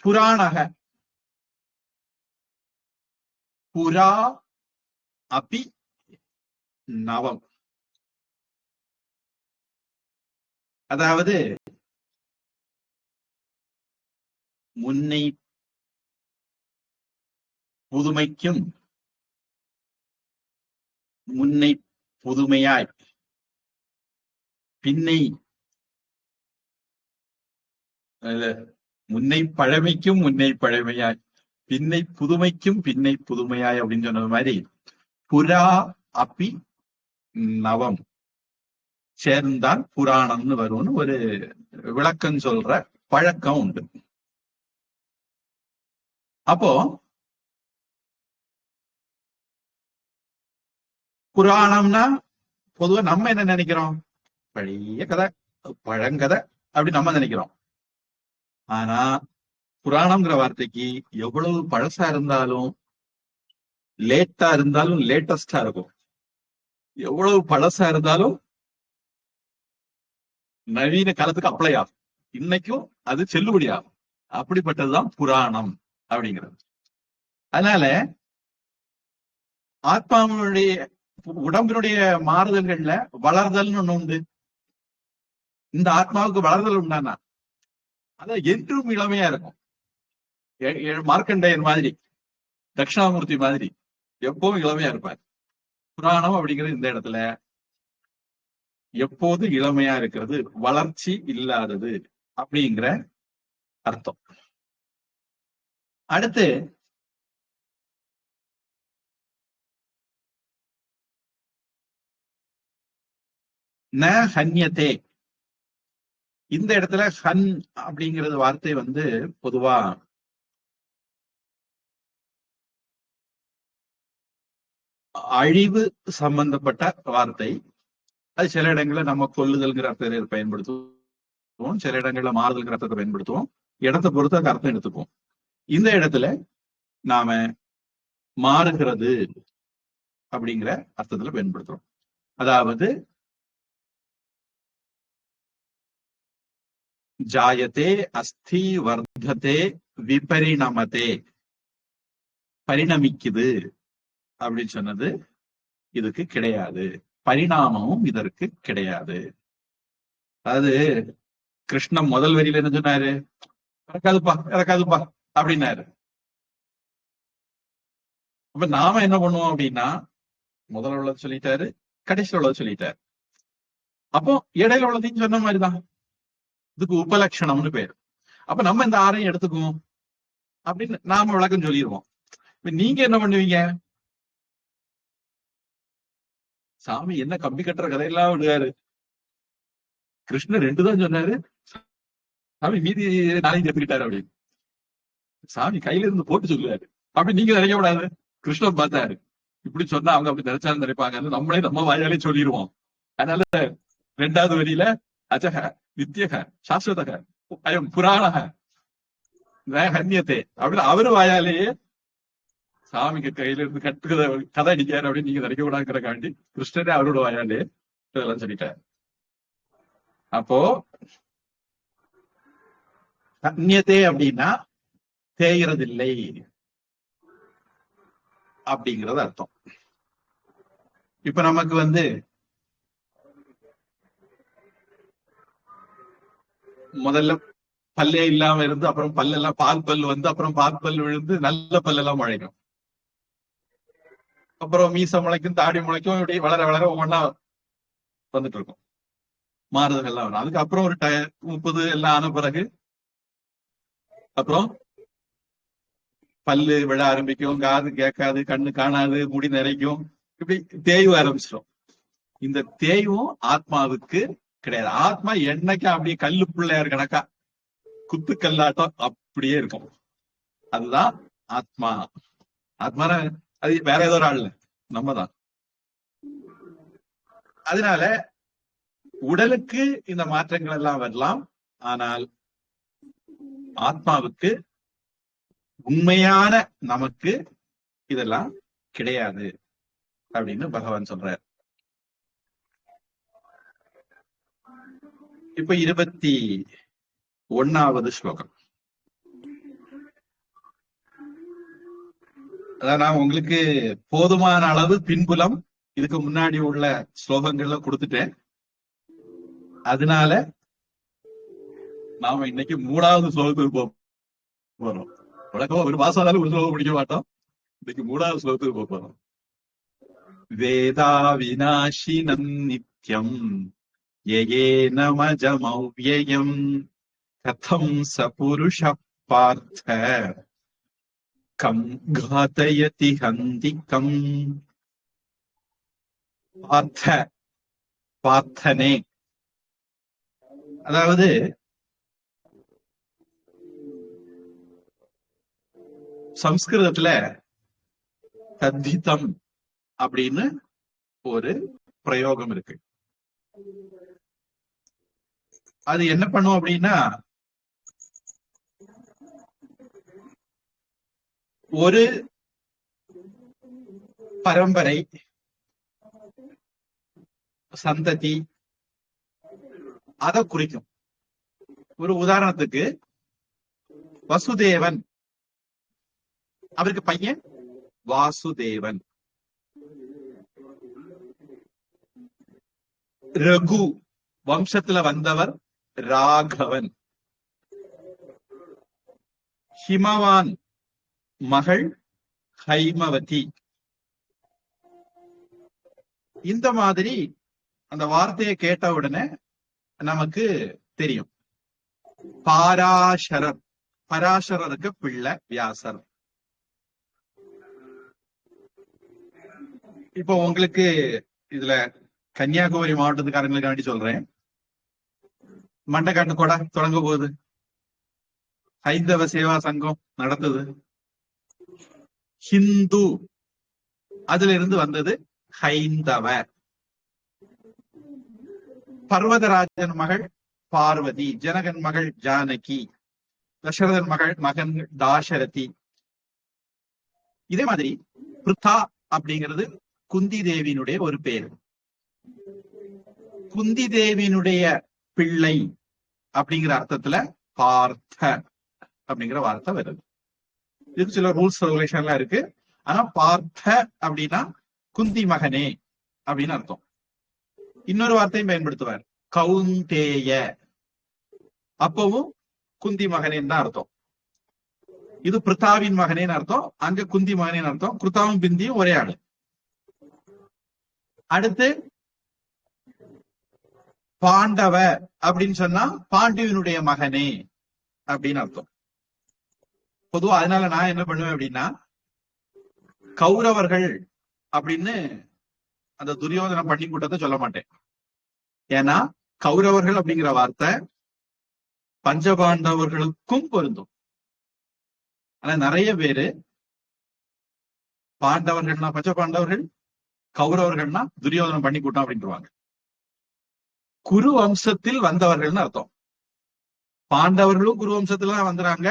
புராணக. புரா அபி நவம், அதாவது முன்னை புதுமைக்கும் முன்னை புதுமையாய், பின்னை முன்னை பழமைக்கும் முன்னை பழமையாய், பின்னை புதுமைக்கும் பின்னை புதுமையாய் அப்படின்னு சொன்னது மாதிரி புரா அப்பி நவம் சேர்ந்தால் புராணம்னு வரும்னு ஒரு விளக்கம் சொல்ற பழக்கம் உண்டு. அப்போ புராணம்னா பொதுவா நம்ம என்ன நினைக்கிறோம், பழைய கதை, பழங்கதை அப்படி நம்ம நினைக்கிறோம். ஆனா புராணம்ங்கிற வார்த்தைக்கு எவ்வளவு பழசா இருந்தாலும், லேட்டா இருந்தாலும் லேட்டஸ்டா இருக்கும். எவ்வளவு பழசா இருந்தாலும் நவீன காலத்துக்கு அப்ளை ஆகும். இன்னைக்கும் அது செல்லுபடி ஆகும். அப்படிப்பட்டதுதான் புராணம் அப்படிங்கிறது. அதனால ஆத்மாவுடைய உடம்பினுடைய மாறுதல்கள்ல வளர்தல்னு ஒண்ணு உண்டு. இந்த ஆத்மாவுக்கு வளர்தல் உண்டானா அதான் என்றும் இளமையா இருக்கும். மார்க்கண்டேயன் மாதிரி, தட்சிணாமூர்த்தி மாதிரி எப்பவும் இளமையா இருப்பார். புராணம் அப்படிங்கிறது இந்த இடத்துல எப்போது இளமையா இருக்கிறது, வளர்ச்சி இல்லாதது அப்படிங்கிற அர்த்தம். அடுத்து ந ஹன்யதே. இந்த இடத்துல ஹன் அப்படிங்கிறது வார்த்தை பொதுவா அழிவு சம்பந்தப்பட்ட வார்த்தை. அது சில இடங்கள்ல நம்ம கொல்லுதல்ங்கிற அர்த்தத்தை பயன்படுத்துவோம், சில இடங்கள்ல மாறுதல்ங்கிற அர்த்தத்தை பயன்படுத்துவோம். இடத்தை பொறுத்து அந்த அர்த்தம் எடுத்துப்போம். இந்த இடத்துல நாம மாறுகிறது அப்படிங்கிற அர்த்தத்துல பயன்படுத்துறோம். அதாவது ஜாயத்தே அஸ்தி வர்த்ததே விபரிணமதே, பரிணமிக்குது அப்படின்னு சொன்னது இதுக்கு கிடையாது. பரிணாமமும் இதற்கு கிடையாது. அதாவது கிருஷ்ணன் முதல் வரியில என்ன சொன்னாரு? இறக்காதுப்பா இறக்காதுப்பா அப்படின்னாரு. அப்ப நாம என்ன பண்ணுவோம் அப்படின்னா, முதல்ல உள்ளது சொல்லிட்டாரு, கடைசியில் உள்ளது சொல்லிட்டாரு. அப்போ இடையில உள்ளதையும் சொன்ன மாதிரிதான். இதுக்கு உபலட்சணம்னு பேரு. அப்ப நம்ம இந்த ஆறையும் எடுத்துக்குவோம் அப்படின்னு நாம விளக்கம் சொல்லிடுவோம். இப்ப நீங்க என்ன பண்ணுவீங்க? சாமி என்ன கம்பி கட்டுற கதையெல்லாம் விடுவாரு, கிருஷ்ணர் 2 தான் சொன்னாரு, சாமி மீதி 4 எடுத்துக்கிட்டாரு அப்படின்னு சாமி கையில இருந்து போட்டு சொல்லுவாரு அப்படின்னு நீங்க நினைக்க கூடாது. கிருஷ்ணன் பார்த்தாரு, இப்படி சொன்னா அவங்க அப்படி நினைச்சாலும் நினைப்பாங்க, நம்மளே நம்ம வாயாலே சொல்லிடுவோம். அதனால 2வது வரியில அஜக நித்யக சாஸ்வதக அயம் புராணக ஹன்யத்தே அப்படின்னு அவரு வாயாலேயே சாமிக்கு கையில இருந்து கட்டுக்கதை கதை அடிக்காரு அப்படின்னு நீங்க நினைக்க கூடாதுங்கிறக்காண்டி கிருஷ்ணரே அவரோட வாயாலே இதெல்லாம் சொல்லிட்டாரு. அப்போ ஹன்யத்தே அப்படின்னா தேய்கிறதில்லை அப்படிங்கிறது அர்த்தம். இப்ப நமக்கு முதல்ல பல்லே இல்லாம இருந்து அப்புறம் பல்லெல்லாம் பால் பல் அப்புறம் பால் பல் விழுந்து நல்ல பல்லெல்லாம் முளைக்கும். அப்புறம் மீச முளைக்கும், தாடி முளைக்கும், இப்படி வளர வளர ஒவ்வொன்னா வந்துட்டு இருக்கும். மாறுதல்கள்லாம் வரும். அதுக்கப்புறம் ஒரு 30 எல்லாம் ஆன பிறகு அப்புறம் பல்லு விழ ஆரம்பிக்கும், காது கேட்காது, கண்ணு காணாது, முடி நிறைக்கும், இப்படி தேய்வு ஆரம்பிச்சிடும். இந்த தேய்வும் ஆத்மாவுக்கு கிடையாது. ஆத்மா என்னைக்கா அப்படியே கல்லு பிள்ளையார் கணக்கா குத்து கல்லாட்டம் அப்படியே இருக்கும். அதுதான் ஆத்மா. ஆத்மா அது வேற ஏதோ ஒரு ஆள், நம்ம தான். அதனால உடலுக்கு இந்த மாற்றங்கள் எல்லாம் வரலாம், ஆனால் ஆத்மாவுக்கு உண்மையான நமக்கு இதெல்லாம் கிடையாது அப்படின்னு பகவான் சொல்றார். இப்ப 21வது ஸ்லோகம். அதான் நான் உங்களுக்கு போதுமான அளவு பின்புலம் இதுக்கு முன்னாடி உள்ள ஸ்லோகங்கள்ல கொடுத்துட்டேன். அதனால நாம இன்னைக்கு 3வது ஸ்லோகத்துக்கு போறோம். வழக்கமா ஒரு மாசம் ஒரு ஸ்லோகம் முடிக்க மாட்டோம். இன்னைக்கு 3வது ஸ்லோகத்துக்கு போறோம். வேதா விநாசினம் நித்யம் யேனமஜமவ்யயம் கதம் சபுருஷ பார்த்த கம் காதயதி ஹந்திகம். பார்த்தனே, அதாவது சம்ஸ்கிருதத்துல தத்திதம் அப்படின்னு ஒரு பிரயோகம் இருக்கு. அது என்ன பண்ணும் அப்படின்னா, ஒரு பரம்பரை, சந்ததி, அதை குறிக்கும். ஒரு உதாரணத்துக்கு வசுதேவன், அவருக்கு பையன் வாசுதேவன். ரகு வம்சத்துல வந்தவர் ராகவன். ஹிமவான் மகள் ஹைமவதி. இந்த மாதிரி அந்த வார்த்தையை கேட்ட உடனே நமக்கு தெரியும். பாராசரர், பராசரருக்கு பிள்ளை வியாசர். இப்போ உங்களுக்கு இதுல கன்னியாகுமரி மாவட்டத்துக்காரங்களுக்கு வேண்டி சொல்றேன், மண்டக்காட்டு கொடை தொடங்க போகுது, ஹைந்தவ சேவா சங்கம் நடந்தது. ஹிந்து அதுல இருந்து வந்தது ஹைந்தவ. பர்வதராஜன் மகள் பார்வதி, ஜனகன் மகள் ஜானகி, தசரதன் மகன் தாசரதி. இதே மாதிரி பிருத்தா அப்படிங்கிறது குந்தி தேவியினுடைய ஒரு பேர். குந்தி தேவியினுடைய பிள்ளை அப்படிங்கிற அர்த்தத்துல பார்த்த அப்படிங்கிற வார்த்தை வருது. இதுக்கு சில ரூல்ஸ் ரெகுலேஷன் எல்லாம் இருக்கு. ஆனா பார்த்த அப்படின்னா குந்தி மகனே அப்படின்னு அர்த்தம். இன்னொரு வார்த்தையும் பயன்படுத்துவார், கவுந்தேய, அப்பவும் குந்தி மகனேன்னு தான் அர்த்தம். இது பிருத்தாவின் மகனேன்னு அர்த்தம், அங்க குந்தி மகனேன்னு அர்த்தம். கிருத்தாவும் பிந்தியும் ஒரே ஆளு. அடுத்து பாண்டவ அப்படின்னு சொன்னா பாண்டுவினுடைய மகனே அப்படின்னு அர்த்தம். பொதுவா அதனால நான் என்ன பண்ணுவேன் அப்படின்னா, கௌரவர்கள் அப்படின்னு அந்த துரியோதன பண்ணி கூட்டத்தை சொல்ல மாட்டேன். ஏன்னா கௌரவர்கள் அப்படிங்கிற வார்த்தை பஞ்சபாண்டவர்களுக்கும் பொருந்தும். ஆனா நிறைய பேரு பாண்டவர்கள்னா பஞ்சபாண்டவர்கள், கௌரவர்கள்னா துரியோதனம் பண்ணி கூட்டம் அப்படின்றாங்க. குரு வம்சத்தில் வந்தவர்கள்னு அர்த்தம். பாண்டவர்களும் குரு வம்சத்துல தான் வந்துறாங்க,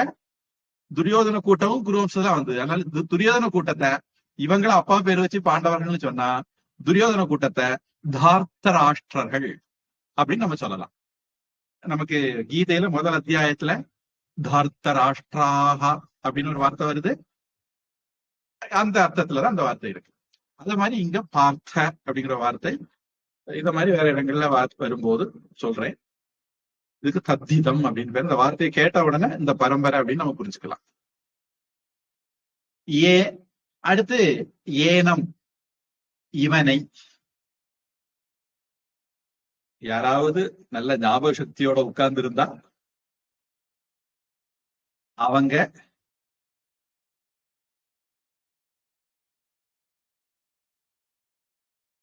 துரியோதன கூட்டமும் குரு வம்சத்துல வந்தது. அதனால துரியோதன கூட்டத்தை இவங்கள அப்பா பேர் வச்சு பாண்டவர்கள்னு சொன்னா, துரியோதன கூட்டத்தை தார்த்தராஷ்டிரர்கள் அப்படின்னு நம்ம சொல்லலாம். நமக்கு கீதையில முதல் அத்தியாயத்துல தார்த்தராஷ்டிராக அப்படின்னு ஒரு வார்த்தை வருது. அந்த அர்த்தத்துலதான் அந்த வார்த்தை இருக்கு. அதே மாதிரி இங்க பார்த்த அப்படிங்கிற வார்த்தை இந்த மாதிரி வேற இடங்கள்ல வார்த்தை வரும்போது சொல்றேன். இதுக்கு தத்திதம் அப்படின்னு பேர். இந்த வார்த்தையை கேட்ட உடனே இந்த பரம்பரை அப்படின்னு நம்ம புரிஞ்சுக்கலாம். அடுத்து ஏனம், இவனை. யாராவது நல்ல ஞாபக சக்தியோட உட்கார்ந்து இருந்தா அவங்க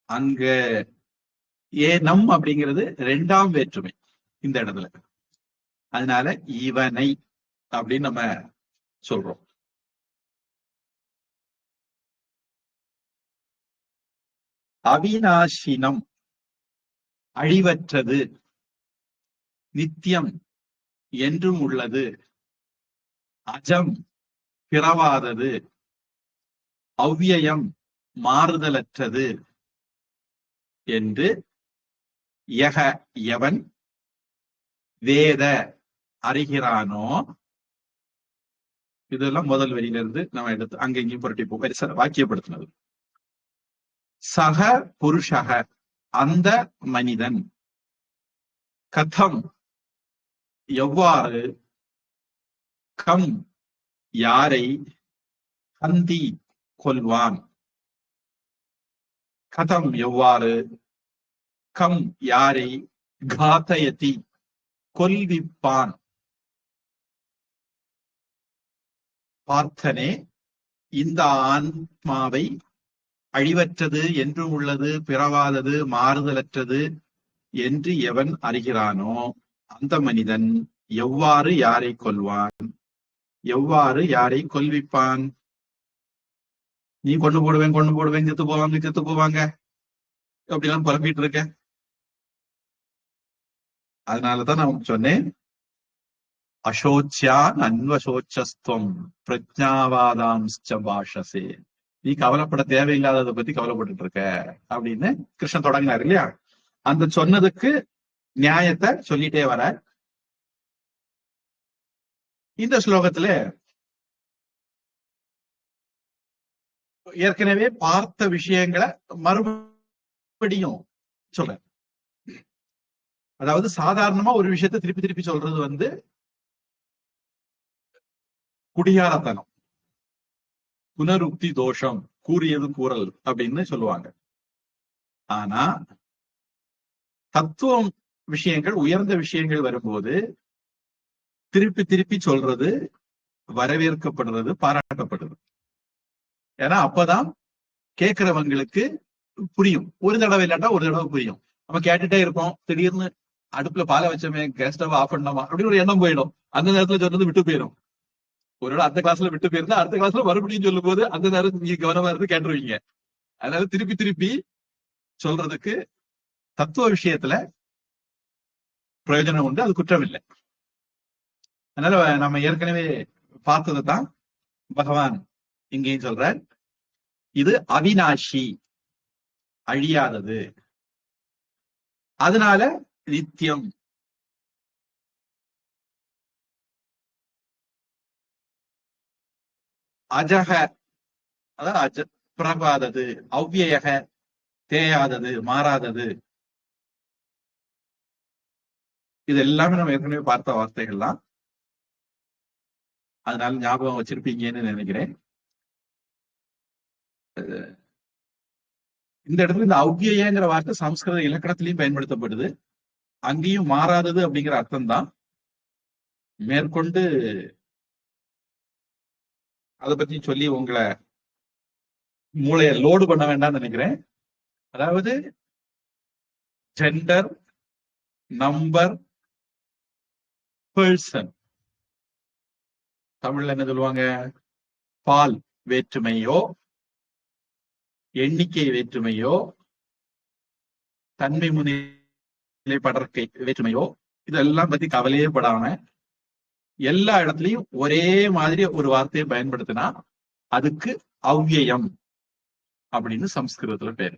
அங்க ஏனம் அப்படிங்கிறது இரண்டாம் வேற்றுமை இந்த இடத்துல. அதனால இவனை அப்படின்னு நம்ம சொல்றோம். அவிநாசினம், அழிவற்றது, நித்தியம், என்றும் உள்ளது, அஜம், பிறவாதது, அவ்வியம், மாறுதலற்றது என்று யக, எவன், வேத, அறிகிறானோ. இதெல்லாம் முதல் வரியிலிருந்து நம்ம எடுத்து அங்கெங்கேயும் புரட்டி வாக்கியப்படுத்தினது. சக புருஷக, அந்த மனிதன், கதம், எவ்வாறு, கம், யாரை, ஹந்தி, கொல்வான். கதம் எவ்வாறு, கம் யாரை, காத்தயதி கொல்விப்பான். பார்த்தனே, இந்த ஆன்மாவை அழிவற்றது, என்றும் உள்ளது, பிறவாதது, மாறுதலற்றது என்று எவன் அறிகிறானோ அந்த மனிதன் எவ்வாறு யாரை கொல்வான், எவ்வாறு யாரை கொல்விப்பான். நீ கொண்டு போடுவேன், செத்து போவாங்க அப்படிலாம் புலம்பிட்டு இருக்க. அதனாலதான் நான் சொன்னேன், அசோச்சியான் அன்வசோச்சஸ்துவம் பிரஜாவாதாம்ச்ச பாஷசே. நீ கவலைப்பட தேவையில்லாததை பத்தி கவலைப்பட்டு இருக்க அப்படின்னு கிருஷ்ணன் தொடங்கினார் இல்லையா? அந்த சொன்னதுக்கு நியாயத்தை சொல்லிட்டே வர இந்த ஸ்லோகத்துல ஏற்கனவே பார்த்த விஷயங்களை மறுபடியும் சொல்ற. அதாவது சாதாரணமா ஒரு விஷயத்தை திருப்பி திருப்பி சொல்றது குடியாரத்தனம், புனருக்தி தோஷம், கூறியது கூறல் அப்படின்னு சொல்லுவாங்க. ஆனா தத்துவம் விஷயங்கள், உயர்ந்த விஷயங்கள் வரும்போது திருப்பி திருப்பி சொல்றது வரவேற்கப்படுறது, பாராட்டப்படுறது. ஏன்னா அப்பதான் கேட்கிறவங்களுக்கு புரியும். ஒரு தடவை இல்லாட்டா ஒரு தடவை புரியும். நம்ம கேட்டுட்டே இருப்போம், திடீர்னு அடுப்புல பாலை வச்சோமே, கேஸ் ஸ்டவ் ஆஃப் பண்ணாமா அப்படின்னு ஒரு எண்ணம் போயிடும். அந்த நேரத்துல சொன்னது விட்டு போயிடும். ஒரு அந்த கிளாஸ்ல விட்டு போயிருந்தா அடுத்த கிளாஸ்ல மறுபடியும் சொல்லும் போது அந்த நேரத்துக்கு நீங்க கவனமா இருந்து கேட்டுருவீங்க. அதனால திருப்பி திருப்பி சொல்றதுக்கு தத்துவ விஷயத்துல பிரயோஜனம் உண்டு, அது குற்றம் இல்லை. அதனால நம்ம ஏற்கனவே பார்த்ததுதான் பகவான் இங்கேயும் சொல்ற, இது அவிநாஷி, அழியாதது, அதனால நித்தியம். அஜக, அதாவது பிரபாதது, அவ்வியக, தேயாதது, மாறாதது. இது எல்லாமே நம்ம ஏற்கனவே பார்த்த வார்த்தைகள் தான். அதனால ஞாபகம் வச்சிருப்பீங்கன்னு நினைக்கிறேன். இந்த இடத்துல இந்த அவ்வியங்கிற வார்த்தை சம்ஸ்கிருத இலக்கணத்திலையும் பயன்படுத்தப்படுது. அங்கேயும் மாறாதது அப்படிங்கிற அர்த்தம் தான். மேற்கொண்டு அதை பத்தி சொல்லி உங்களை மூளையை லோடு பண்ண வேண்டாம்னு நினைக்கிறேன். அதாவது ஜெண்டர், நம்பர், பர்சன், தமிழ்ல என்ன சொல்லுவாங்க, பால் வேற்றுமையோ, எண்ணிக்கை வேற்றுமையோ, தன்மை முன்னிலை படர்க்கை வேற்றுமையோ, இதெல்லாம் பத்தி கவலையே படாம எல்லா இடத்துலயும் ஒரே மாதிரி ஒரு வார்த்தையை பயன்படுத்தினா அதுக்கு அவ்வியம் அப்படின்னு சம்ஸ்கிருதத்துல பேரு.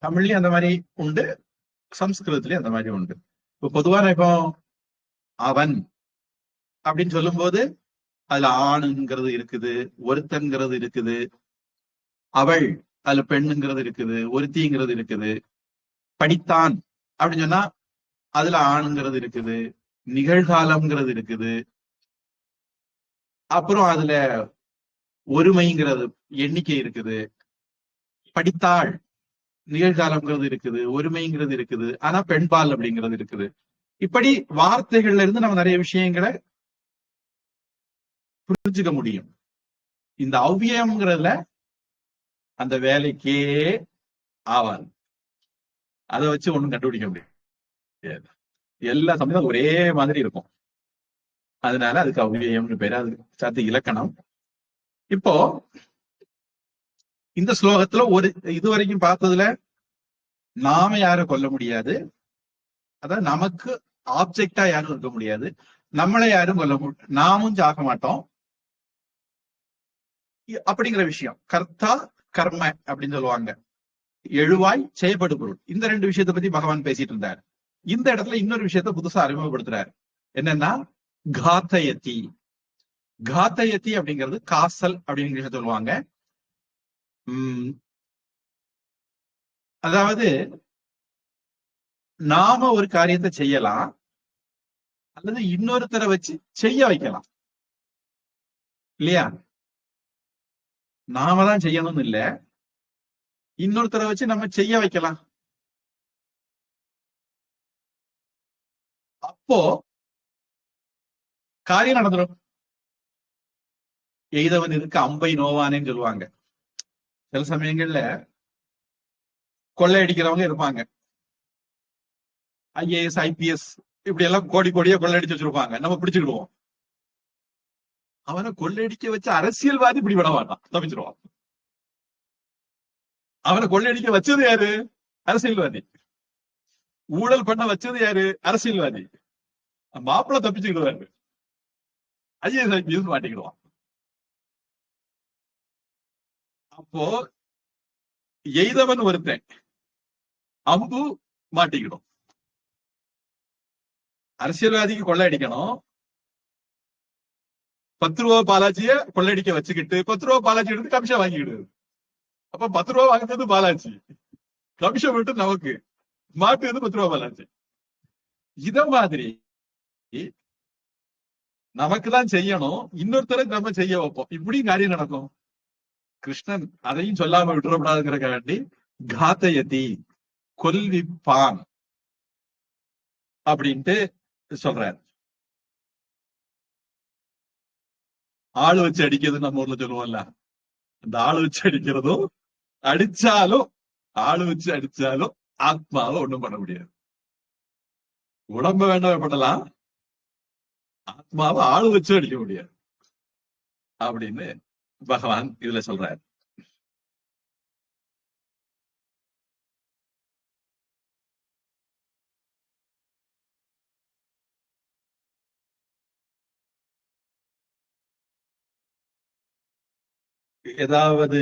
தமிழ்லயும் அந்த மாதிரி உண்டு, சம்ஸ்கிருதத்திலயும் அந்த மாதிரி உண்டு. இப்போ பொதுவான இப்போ அவன் அப்படின்னு சொல்லும் போது அதுல ஆணுங்கிறது இருக்குது, ஒருத்தன்கிறது இருக்குது, அவள் அதுல பெண்ணுங்கிறது இருக்குது, ஒருத்திங்கிறது இருக்குது. படித்தான் அப்படின்னு சொன்னா அதுல ஆணுங்கிறது இருக்குது, நிகழ்காலம்ங்கிறது இருக்குது, அப்புறம் அதுல ஒருமைங்கிறது எண்ணிக்கை இருக்குது. படித்தாள் நிகழ்காலம்ங்கிறது இருக்குது, ஒருமைங்கிறது இருக்குது, ஆனா பெண்பால் அப்படிங்கிறது இருக்குது. இப்படி வார்த்தைகள்ல இருந்து நம்ம நிறைய விஷயங்களை புரிஞ்சுக்க முடியும். இந்த அவ்வியம்ங்கிறதுல அந்த வேலைக்கே ஆவாது. அதை வச்சு ஒண்ணும் கண்டுபிடிக்க முடியாது. எல்லா சமயம் ஒரே மாதிரி இருக்கும். அதனால அதுக்கு அவ்வியம்னு பேரு, அது சாத்து இலக்கணம். இப்போ இந்த ஸ்லோகத்துல ஒரு இதுவரைக்கும் பார்த்ததுல நாம யாரும் கொல்ல முடியாது, அதாவது நமக்கு ஆப்ஜெக்டா யாரும் இருக்க முடியாது, நம்மளை யாரும் கொல்ல நாமும் சாக மாட்டோம் அப்படிங்கிற விஷயம். கர்த்தா கர்ம அப்படின்னு சொல்லுவாங்க, எழுவாய் செய்யப்படு பொருள். இந்த ரெண்டு விஷயத்தை பத்தி பகவான் பேசிட்டு இருந்தார். இந்த இடத்துல இன்னொரு விஷயத்த புதுசா அறிமுகப்படுத்துறாரு. என்னன்னா காத்தயத்தி. காத்தயத்தி அப்படிங்கிறது காசல் அப்படின்னு சொல்லுவாங்க. அதாவது நாம ஒரு காரியத்தை செய்யலாம், அல்லது இன்னொருத்தரை வச்சு செய்ய வைக்கலாம் இல்லையா? நாம தான் செய்யணும்னு இல்ல, இன்னொருத்தரை வச்சு நம்ம செய்ய வைக்கலாம். அப்போ காரியம் நடந்துடும். எய்தவன் இருக்கு அம்பை நோவானேன்னு சொல்லுவாங்க. சில சமயங்கள்ல கொள்ளையடிக்கிறவங்க இருப்பாங்க, IAS IPS இப்படி எல்லாம் கோடி கோடியா கொள்ளையடிச்சு வச்சிருப்பாங்க. நம்ம பிடிச்சுக்கிடுவோம். அவனை கொள்ளையடிக்க வச்ச அரசியல்வாதி இப்படி விட மாட்டான், தப்பிச்சிருவான். அவனை கொள்ளையடிக்க வச்சது யாரு? அரசியல்வாதி. ஊழல் பண்ண வச்சது யாரு? அரசியல்வாதி. மாப்பிள்ள தப்பிச்சுக்கிடுவாரு, ஐஏஎஸ் ஐபிஎஸ் மாட்டிக்கிடுவான். அப்போ எய்தவன் ஒருத்தன், அம்பு மாட்டிக்கிடும். அரசியல்வாதிக்கு கொள்ளை அடிக்கணும், 10 ரூபா பாலாஜிய கொள்ளையடிக்க வச்சுக்கிட்டு 10 ரூபா பாலாஜி எடுத்து கமிஷன் வாங்கிக்கிடுது. அப்ப 10 ரூபா வாங்குறது பாலாஜி, கமிஷன் மட்டும் நமக்கு, மாட்டுறது 10 ரூபா பாலாஜி. இத மாதிரி நமக்கு தான் செய்யணும், இன்னொருத்தரை நம்ம செய்ய வைப்போம். இப்படியும் காரியம் நடக்கும். கிருஷ்ணன் அதையும் சொல்லாம விட்டுறப்படாதுங்கிறக்காண்டி காத்தயதி, கொல்விப்பான் அப்படின்ட்டு சொல்றாரு. ஆளு வச்சு அடிக்கிறது நம்ம ஊர்ல சொல்லுவோம்ல, அந்த ஆளு வச்சு அடிக்கிறதும், அடிச்சாலும் ஆளு வச்சு அடிச்சாலும் ஆத்மாவை ஒண்ணும் பண்ண முடியாது. உடம்ப வேண்டாம் பண்ணலாம், ஆத்மாவை ஆளு வச்சு அடிக்க முடியாது அப்படின்னு பகவான் இதுல சொல்றாரு. ஏதாவது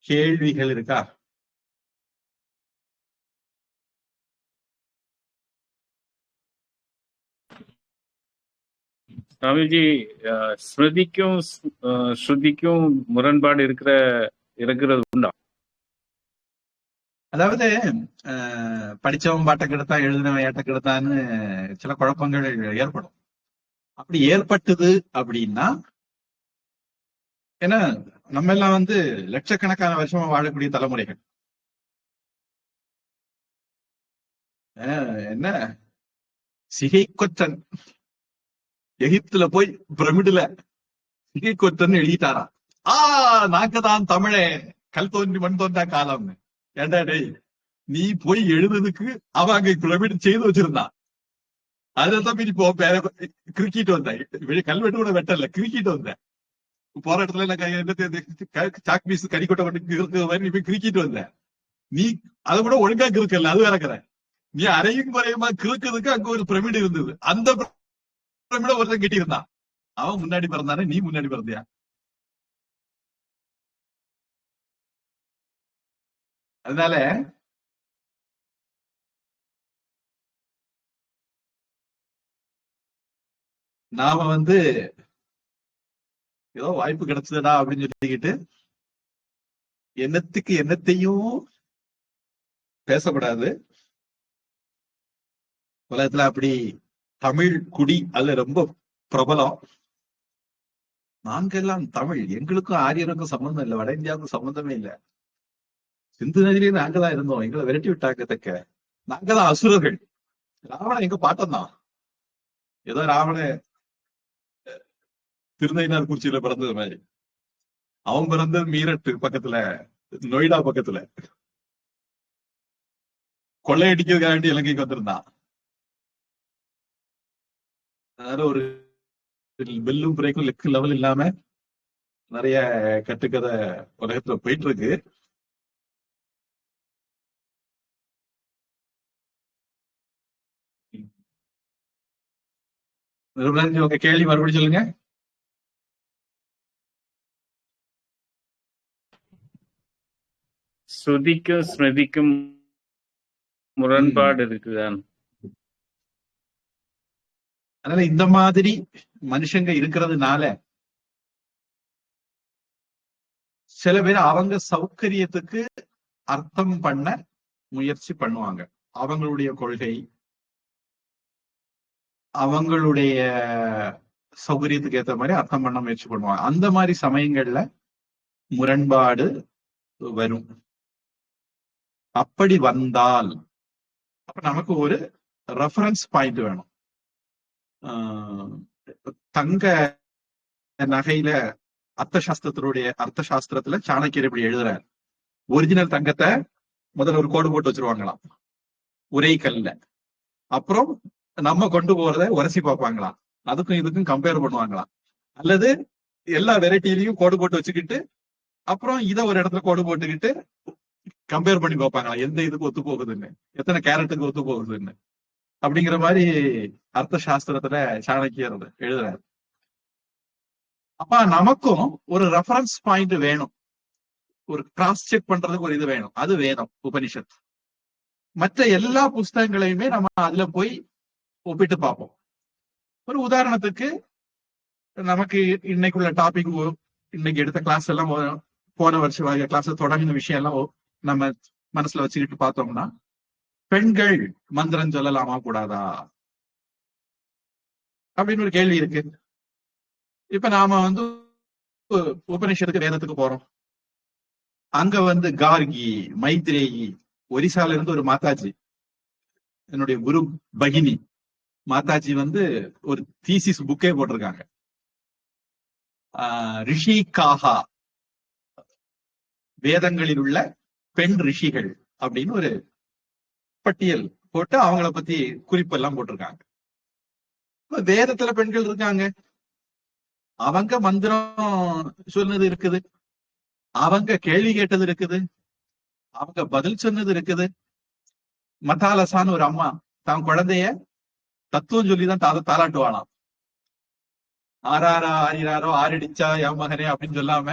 கேள்விகள் இருக்கா? சுவாமிஜி, ஸ்மிருதிக்கும் ஸ்ருதிக்கும் முரண்பாடு இருக்கிறது உண்டா? அதாவது படிச்சவன் பாட்டை கெடுத்தான், எழுதினவன் ஏட்ட கெடுத்தான்னு சில குழப்பங்கள் ஏற்படும். அப்படி ஏற்பட்டது அப்படின்னா, ஏன்னா நம்ம எல்லாம் வந்து லட்சக்கணக்கான வருஷமா வாழக்கூடிய தலைமுறைகள். என்ன சிகை கொற்றன் எகிப்துல போய் பிரமிடுல சிகை கொற்றன் எழுதிட்டாராம். நாங்கதான் தமிழே, கல் தோன்றி மண் தோன்றா காலம்னு. ஏண்டா டேய், நீ போய் எழுதுறதுக்கு அவன் அங்க பிரமிடு செய்து வச்சிருந்தான். அதுதான் இப்போ கிரிக்கெட் வந்தேன், கல்வெட்டு கூட வெட்டல, கிரிக்கெட் வந்தேன். போற இடத்துல சாக் பீஸ் கடிக்கொட்டை கொண்டு நீ போய் கிரிக்கெட் வந்த. நீ அதை கூட ஒழுங்கா கிறுக்கல, அது வேறக்கிற. நீ அரையும் குறையுமா கிறுக்கிறதுக்கு அங்க ஒரு பிரமிடு இருந்தது, அந்த பிரமிட ஒருத்தன் கட்டியிருந்தான். அவன் முன்னாடி பிறந்தானே, நீ முன்னாடி பிறந்தியா? அதனால நாம வந்து ஏதோ வாய்ப்பு கிடைச்சதுடா அப்படின்னு சொல்லிக்கிட்டு என்னத்துக்கு என்னத்தையும் பேசக்கூடாது. உலகத்துல அப்படி தமிழ் குடி அதுல ரொம்ப பிரபலம். நாங்கெல்லாம் தமிழ், எங்களுக்கும் ஆரியருக்கும் சம்பந்தம் இல்லை, வட இந்தியாவுக்கும் சம்பந்தமே இல்லை. சிந்து நதியிலேயே நாங்கதான் இருந்தோம், எங்களை விரட்டி விட்டாங்க தக்க. நாங்கதான் அசுரர்கள். ராவணன் எங்க பாட்டம் தான். ஏதோ ராவண திருநெய்னார் குறிச்சியில பிறந்தது மாதிரி. அவன் பிறந்தது மீரட் பக்கத்துல, நொய்டா பக்கத்துல. கொள்ளையடிக்கிறதுக்காக வேண்டி இலங்கைக்கு வந்திருந்தான். அதனால ஒரு பெல்லும் பிரேக்கும் லெக்கு லெவல் இல்லாம நிறைய கட்டுக்கதை உலகத்துல போயிட்டு இருக்கு. உங்க கேள்வி மறுபடியும் சொல்லுங்க. ஸ்ருதிக்கும் ஸ்மிருதிக்கும் முரண்பாடு இருக்குதான். அதனால இந்த மாதிரி மனுஷங்க இருக்கிறதுனால சில பேர் அவங்க சௌகரியத்துக்கு அர்த்தம் பண்ண முயற்சி பண்ணுவாங்க. அவங்களுடைய கொள்கை, அவங்களுடைய சௌகரியத்துக்கு ஏற்ற மாதிரி அர்த்தம் பண்ண முயற்சி பண்ணுவாங்க. அந்த மாதிரி சமயங்கள்ல முரண்பாடு வரும். அப்படி வந்தால் அப்ப நமக்கு ஒரு ரெஃபரன்ஸ் பாயிண்ட் வேணும். தங்க நகையில அர்த்த சாஸ்திரத்துல சாணக்கியர் இப்படி எழுதுறாரு. ஒரிஜினல் தங்கத்தை முதல்ல ஒரு கோடு போட்டு வச்சிருவாங்களாம் உரை கல்ல. அப்புறம் நம்ம கொண்டு போறத உரசி பார்ப்பாங்களாம், அதுக்கும் இதுக்கும் கம்பேர் பண்ணுவாங்களாம். அல்லது எல்லா வெரைட்டிலையும் கோடு போட்டு வச்சுக்கிட்டு அப்புறம் இதை ஒரு இடத்துல கோடு போட்டுக்கிட்டு கம்பேர் பண்ணி பார்ப்பாங்களா எந்த இதுக்கு ஒத்து போகுதுன்னு, எத்தனை கேரட்டுக்கு ஒத்து போகுதுன்னு. அப்படிங்கிற மாதிரி அர்த்த சாஸ்திரத்துல சாணக்கியர் எழுதுறாரு. அப்ப நமக்கும் ஒரு ரெஃபரன்ஸ் பாயிண்ட் வேணும், ஒரு கிராஸ் செக் பண்றதுக்கு ஒரு இது வேணும். அது வேதம், உபனிஷத். மற்ற எல்லா புஸ்தகங்களையுமே நம்ம அதுல போய் ஒப்பிட்டு பார்ப்போம். ஒரு உதாரணத்துக்கு நமக்கு இன்னைக்குள்ள டாபிக், இன்னைக்கு எடுத்த கிளாஸ் எல்லாம் போன வருஷம் கிளாஸ் தொடங்கின விஷயம் எல்லாம் நம்ம மனசுல வச்சுக்கிட்டு பார்த்தோம்னா, பெண்கள் மந்திரம் சொல்லலாமா கூடாதா அப்படின்னு ஒரு கேள்வி இருக்கு. இப்ப நாம உபநிஷத்துக்கு வேதத்துக்கு போறோம். அங்க கார்கி, மைத்ரேயி, ஒரிசால இருந்து ஒரு மாதாஜி, என்னுடைய குரு பகினி மாதாஜி ஒரு தீசிஸ் புக்கே போட்டிருக்காங்க. ரிஷி காஹா, வேதங்களில் உள்ள பெண் ரிஷிகள் அப்படின்னு ஒரு பட்டியல் போட்டு அவங்கள பத்தி குறிப்பெல்லாம் போட்டிருக்காங்க. வேதத்துல பெண்கள் இருக்காங்க, அவங்க மந்திரம் சொன்னது இருக்குது, அவங்க கேள்வி கேட்டது இருக்குது, அவங்க பதில் சொன்னது இருக்குது. மத்தாலசான்னு ஒரு அம்மா தான் குழந்தைய தத்துவம் சொல்லிதான் தாளாட்டுவானாம். ஆறாரா ஆரிராரோ ஆரடிச்சா என் மகனே அப்படின்னு சொல்லாம,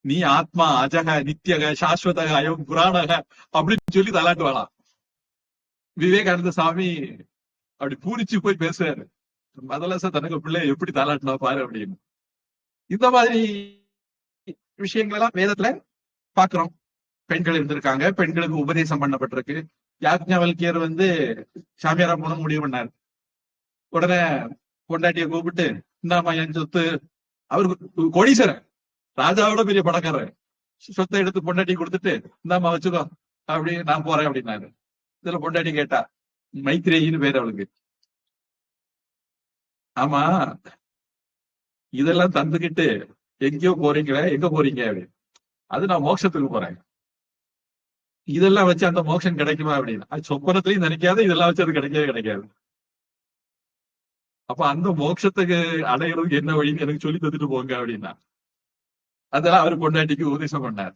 நீ ஆத்மா அஜக நித்தியக சாஸ்வதக அயம் புராணக அப்படின்னு சொல்லி தாளாட்டுவானாம். விவேகானந்த சாமி அப்படி பூரிச்சு போய் பேசுறாரு, மதலச தனக்கு பிள்ளை எப்படி தாளாட்டினா பாரு அப்படின்னு. இந்த மாதிரி விஷயங்கள் எல்லாம் வேதத்துல பாக்குறோம். பெண்கள் இருந்திருக்காங்க, பெண்களுக்கு உபதேசம் பண்ணப்பட்டிருக்கு. யாக்ஞவல்கியர் சாமியாரா போன முடிவு பண்ணாரு. உடனே பொண்டாட்டிய கூப்பிட்டு, இந்தாமா என் சொத்து, அவருக்கு கோடீஸ்வரன், ராஜாவோட பெரிய பணக்காரர், சொத்தை எடுத்து பொண்டாட்டி கொடுத்துட்டு இந்தாமா வச்சுக்கோ அப்படி நான் போறேன் அப்படின்னாரு. இதுல பொண்டாட்டி கேட்டா, மைத்ரேயின்னு பேரு அவளுக்கு, ஆமா இதெல்லாம் தந்துகிட்டு எங்கேயோ போறீங்களே, எங்க போறீங்க அப்படின்னு. அது நான் மோட்சத்துக்கு போறேன், இதெல்லாம் வச்சு அந்த மோட்சம் கிடைக்குமா அப்படின்னு. அது சொப்பனத்திலையும் நினைக்காது, இதெல்லாம் வச்சு அது கிடைக்கவே கிடைக்காது. அப்ப அந்த மோட்சத்துக்கு அடைகிறதுக்கு என்ன வழின்னு எனக்கு சொல்லி தந்துட்டு போங்க அப்படின்னா, அதெல்லாம் அவர் பொண்டாட்டிக்கு உபதேசம் பண்ணார்.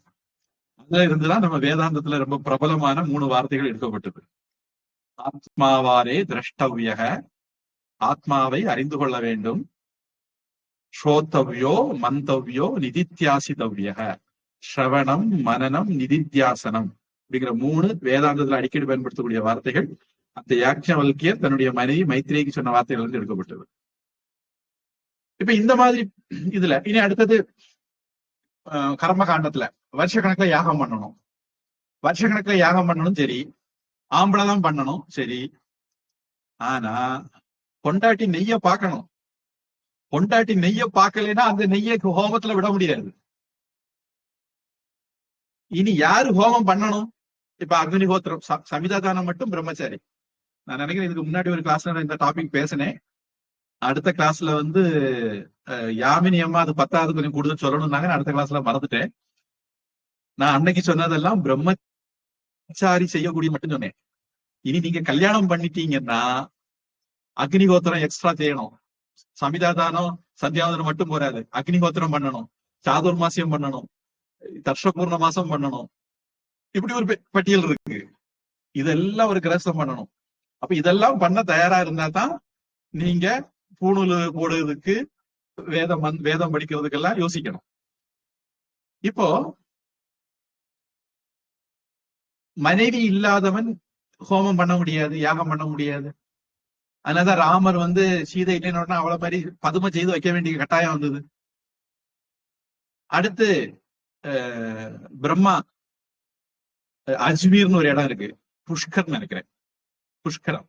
அதுல இருந்துதான் நம்ம வேதாந்தத்துல ரொம்ப பிரபலமான 3 வார்த்தைகள் எடுக்கப்பட்டது. ஆத்மாவாரே திரஷ்டவ்யக, ஆத்மாவை அறிந்து கொள்ள வேண்டும். ஸ்ரோத்தவ்யோ மந்தவ்யோ நிதித்தியாசிதவ்யக, ஸ்ரவணம் மனனம் நிதித்தியாசனம் அப்படிங்கிற 3 வேதாந்தத்துல அடிக்கடி பயன்படுத்தக்கூடிய வார்த்தைகள் அந்த யாக்ஞவல்கியர் தன்னுடைய மனைவி மைத்ரேயிக்கு சொன்ன வார்த்தைகள் இருந்து எடுக்கப்பட்டது. இப்ப இந்த மாதிரி இதுல இனி அடுத்தது கர்ம காண்டத்துல வருஷக்கணக்கில் யாகம் பண்ணணும். வருஷக்கணக்கில் யாகம் பண்ணணும் சரி, ஆம்பளை பண்ணணும் சரி. ஆனா பொண்டாட்டி நெய்ய பார்க்கணும். பொண்டாட்டி நெய்ய பார்க்கலைன்னா அந்த நெய்யை ஹோமத்துல விட முடியாது. இனி யாரு ஹோமம் பண்ணணும்? இப்ப அக்னிஹோத்திரம், சமிதாதானம் மட்டும் பிரம்மச்சாரி. நான் நினைக்கிறேன் இதுக்கு முன்னாடி ஒரு கிளாஸ்ல இந்த டாபிக் பேசினேன். அடுத்த கிளாஸ்ல யாமினி அம்மா அது 10வது கொஞ்சம் கூடுதல் சொல்லணும்னாங்க. அடுத்த கிளாஸ்ல மறந்துட்டேன். நான் அன்னைக்கு சொன்னதெல்லாம் பிரம்மச்சாரி செய்யக்கூடிய மட்டும் சொன்னேன். இனி நீங்க கல்யாணம் பண்ணிட்டீங்கன்னா அக்னிஹோத்திரம் எக்ஸ்ட்ரா செய்யணும். சமிதாதானம் சந்தியாவதனம் மட்டும் போராது, அக்னிஹோத்திரம் பண்ணணும், சாதுர்மாசியம் பண்ணணும், தர்ஷபூர்ண மாசம் பண்ணணும். இப்படி ஒரு பட்டியல் இருக்கு. இதெல்லாம் ஒரு கிரகஸ்தம் பண்ணணும். அப்ப இதெல்லாம் பண்ண தயாரா இருந்தா தான் நீங்க பூணூல் போடுறதுக்கு, வேதம் படிக்கிறதுக்கெல்லாம் யோசிக்கணும். இப்போ மனைவி இல்லாதவன் ஹோமம் பண்ண முடியாது, யாகம் பண்ண முடியாது. அதனாலதான் ராமர் சீதை இல்லைன்னு அவளை மாதிரி பதுமை செய்து வைக்க வேண்டிய கட்டாயம் வந்தது. அடுத்து பிரம்மா, அஜ்மீர்னு ஒரு இடம் இருக்கு, புஷ்கர் நினைக்கிறேன், புஷ்கரம்.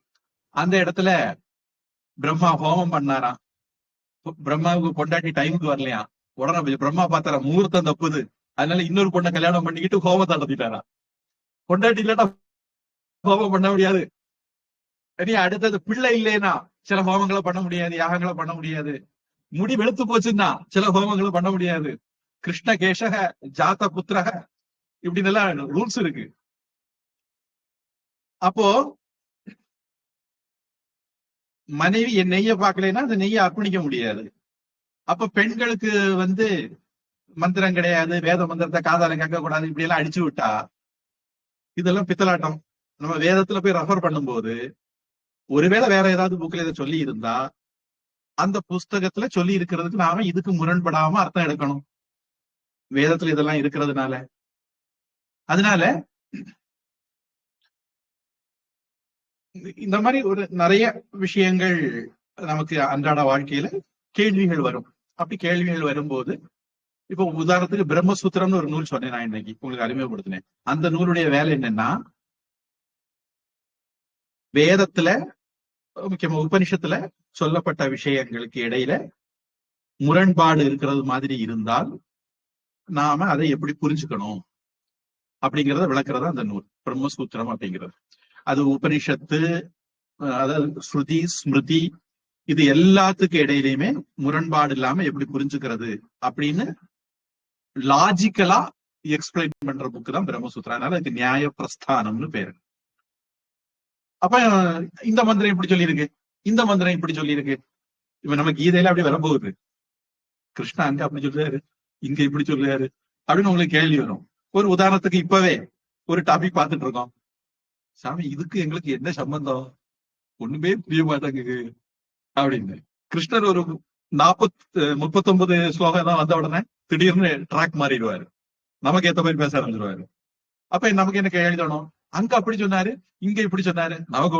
அந்த இடத்துல பிரம்மா ஹோமம் பண்ணாராம். பிரம்மாவுக்கு பொண்டாட்டி டைமுக்கு வரலையா, உடனே பிரம்மா பார்த்தாரா முகூர்த்தம் தப்புது, அதனால இன்னொரு பொண்ணை கல்யாணம் பண்ணிக்கிட்டு ஹோமத்தை நடத்திட்டாரா. பொண்டாட்டி இல்லாட்டா ஹோமம் பண்ண முடியாது. இனி அடுத்தது பிள்ளை இல்லைன்னா சில ஹோமங்களை பண்ண முடியாது, யாகங்களை பண்ண முடியாது. முடி வெளுத்து போச்சுன்னா சில ஹோமங்களை பண்ண முடியாது. கிருஷ்ண கேஷக ஜாத புத்திரக இப்படின்னு எல்லாம் ரூல்ஸ் இருக்கு. அப்போ மனைவி என் நெய்ய பார்க்கலைன்னா அந்த நெய்யை அர்ப்பணிக்க முடியாது. அப்ப பெண்களுக்கு மந்திரம் கிடையாது, வேத மந்திரத்தை காதால கேட்க கூடாது, இப்படி எல்லாம் அடிச்சு விட்டா இதெல்லாம் பித்தலாட்டம். நம்ம வேதத்துல போய் ரெஃபர் பண்ணும்போது ஒருவேளை வேற ஏதாவது புக்ல இதை சொல்லி இருந்தா அந்த புஸ்தகத்துல சொல்லி இருக்கிறதுக்கு நாம இதுக்கு முரண்படாம அர்த்தம் எடுக்கணும். வேதத்துல இதெல்லாம் இருக்கிறதுனால. அதனால இந்த மாதிரி ஒரு நிறைய விஷயங்கள் நமக்கு அன்றாட வாழ்க்கையில கேள்விகள் வரும். அப்படி கேள்விகள் வரும்போது இப்போ உதாரணத்துக்கு பிரம்மசூத்திரம்னு ஒரு நூல் சொன்னேன், நான் இன்னைக்கு உங்களுக்கு அறிமுகப்படுத்தினேன். அந்த நூலுடைய வேலை என்னன்னா, வேதத்துல முக்கியமா உபனிஷத்துல சொல்லப்பட்ட விஷயங்களுக்கு இடையில முரண்பாடு இருக்கிறது மாதிரி இருந்தால் நாம அதை எப்படி புரிஞ்சுக்கணும் அப்படிங்கிறத விளக்குறதா அந்த நூல் பிரம்மசூத்திரம் அப்படிங்கிறது. அது உபனிஷத்து, அதாவது ஸ்ருதி ஸ்மிருதி, இது எல்லாத்துக்கும் இடையிலையுமே முரண்பாடு இல்லாம எப்படி புரிஞ்சுக்கிறது அப்படின்னு லாஜிக்கலா எக்ஸ்பிளைன் பண்ற புக்கு தான் பிரம்மசூத்திரம். அதனால அதுக்கு நியாய பிரஸ்தானம்னு பேரு. அப்ப இந்த மந்திரம் இப்படி சொல்லியிருக்கு, இந்த மந்திரம் இப்படி சொல்லியிருக்கு. இப்ப நம்ம கீதையில அப்படி வரப்போகுது, கிருஷ்ணா அங்க அப்படி சொல்றாரு, இங்க இப்படி சொல்றாரு அப்படின்னு உங்களுக்கு கேள்வி வரும். ஒரு உதாரணத்துக்கு இப்பவே ஒரு டாபிக் பார்த்துட்டு இருக்கோம். சாமி இதுக்கு எங்களுக்கு என்ன சம்பந்தம், ஒண்ணுமே புரிய மாட்டேங்குது அப்படின்னு. கிருஷ்ணர் ஒரு 39 ஸ்லோகம் தான் வந்த உடனே திடீர்னு ட்ராக் மாறிடுவாரு, நமக்கு ஏத்த மாதிரி பேச ஆரம்பிச்சிருவாரு. அப்ப நமக்கு என்ன கேள்வி தோணும், அங்க அப்படி சொன்னாரு இங்க இப்படி சொன்னாரு. நமக்கு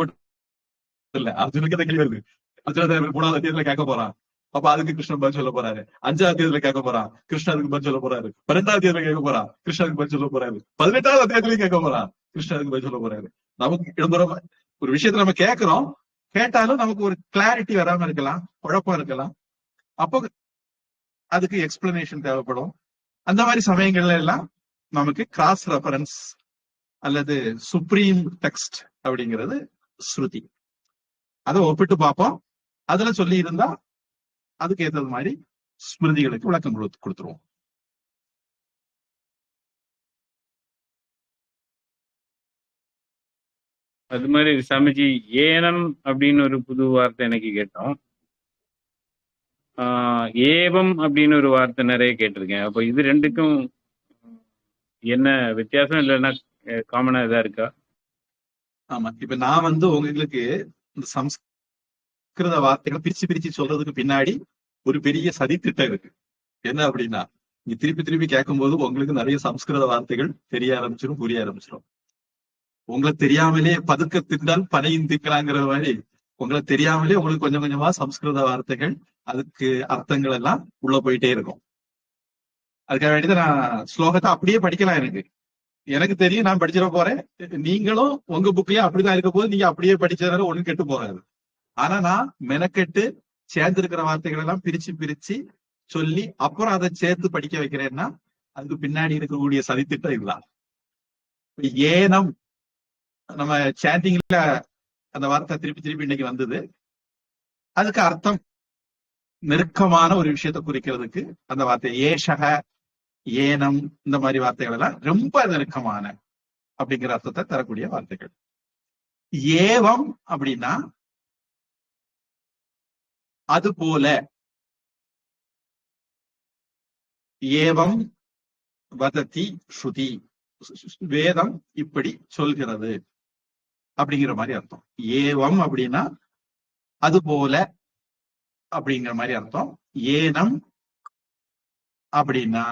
இல்ல, அர்ஜுனுக்கு கேள்வி வருது. அர்ஜுன 3வது அத்தியாயத்துல கேட்க போறான், அப்ப அதுக்கு கிருஷ்ணன் பதில் சொல்ல போறாரு. 5வது அத்தியாயத்துல கேட்க போறான், கிருஷ்ணனுக்கு பதில் சொல்ல போறாரு. 12வது அத்தியாயத்துல கேட்க போறான், கிருஷ்ணனுக்கு பதில் சொல்ல போறாரு. 18வது அத்தியாயத்திலயும் கேட்க போறான், கிருஷ்ணனுக்கு பதில் சொல்ல போறாரு. நமக்கு இடம்பெறும் ஒரு விஷயத்த நம்ம கேட்கிறோம், கேட்டாலும் நமக்கு ஒரு கிளாரிட்டி வராம இருக்கலாம், குழப்பம் இருக்கலாம். அப்போ அதுக்கு எக்ஸ்பிளனேஷன் தேவைப்படும். அந்த மாதிரி சமயங்கள்ல எல்லாம் நமக்கு கிராஸ் ரெஃபரன்ஸ் அல்லது சுப்ரீம் டெக்ஸ்ட் அப்படிங்கிறது ஸ்ருதி. அதை ஒப்பிட்டு பார்ப்போம். அதுல சொல்லி இருந்தா அதுக்கு ஏற்றது மாதிரி ஸ்மிருதிகளுக்கு விளக்கம் கொடுத்துருவோம். அது மாதிரி சாமிஜி ஏனம் அப்படின்னு ஒரு புது வார்த்தை எனக்கு கேட்டோம். ஏவம் அப்படின்னு ஒரு வார்த்தை நிறைய கேட்டிருக்கேன். அப்போ இது ரெண்டுக்கும் என்ன வித்தியாசம், இல்லைன்னா காமனா இதா இருக்கா? ஆமா, இப்ப நான் உங்களுக்கு இந்த சம்ஸ்கிருத வார்த்தைகளை பிரிச்சு பிரிச்சு சொல்றதுக்கு பின்னாடி ஒரு பெரிய சதித்திட்டம் இருக்கு. என்ன அப்படின்னா, நீங்க திருப்பி திருப்பி கேட்கும் போது உங்களுக்கு நிறைய சம்ஸ்கிருத வார்த்தைகள் தெரிய ஆரம்பிச்சிடும், புரிய ஆரம்பிச்சிடும். உங்களை தெரியாமலே பதுக்க தின்றால் பனையும் திக்கலாங்கிற மாதிரி உங்களை தெரியாமலே உங்களுக்கு கொஞ்சம் கொஞ்சமா சம்ஸ்கிருத வார்த்தைகள், அதுக்கு அர்த்தங்கள் எல்லாம் உள்ள போயிட்டே இருக்கும். அதுக்காக வேண்டியதான் நான் ஸ்லோகத்தை அப்படியே படிக்கலாம். எனக்கு தெரியும், நான் படிச்சிட போறேன். நீங்களும் உங்க புக்லயே அப்படிதான் இருக்க போது நீங்க அப்படியே படிச்சதால ஒண்ணும் கெட்டு போகாது. ஆனா நான் மெனக்கெட்டு சேர்ந்திருக்கிற வார்த்தைகள் எல்லாம் பிரிச்சு பிரிச்சு சொல்லி அப்புறம் அதை சேர்த்து படிக்க வைக்கிறேன்னா அதுக்கு பின்னாடி இருக்கக்கூடிய சதித்திட்டம் இதுதான். ஏனம் நம்ம சாண்டிங்ல அந்த வார்த்தை திருப்பி திருப்பி இன்னைக்கு வந்தது. அதுக்கு அர்த்தம் நெருக்கமான ஒரு விஷயத்தை குறிக்கிறதுக்கு அந்த வார்த்தை ஏஷக, ஏனம், இந்த மாதிரி வார்த்தைகள் எல்லாம் ரொம்ப நெருக்கமான அப்படிங்கிற அர்த்தத்தை தரக்கூடிய வார்த்தைகள். ஏவம் அப்படின்னா அது போல, ஏவம் வததி ஸ்ருதி, வேதம் இப்படி சொல்கிறது அப்படிங்கிற மாதிரி அர்த்தம். ஏவம் அப்படின்னா அது போல அப்படிங்கிற மாதிரி அர்த்தம். ஏனம் அப்படின்னா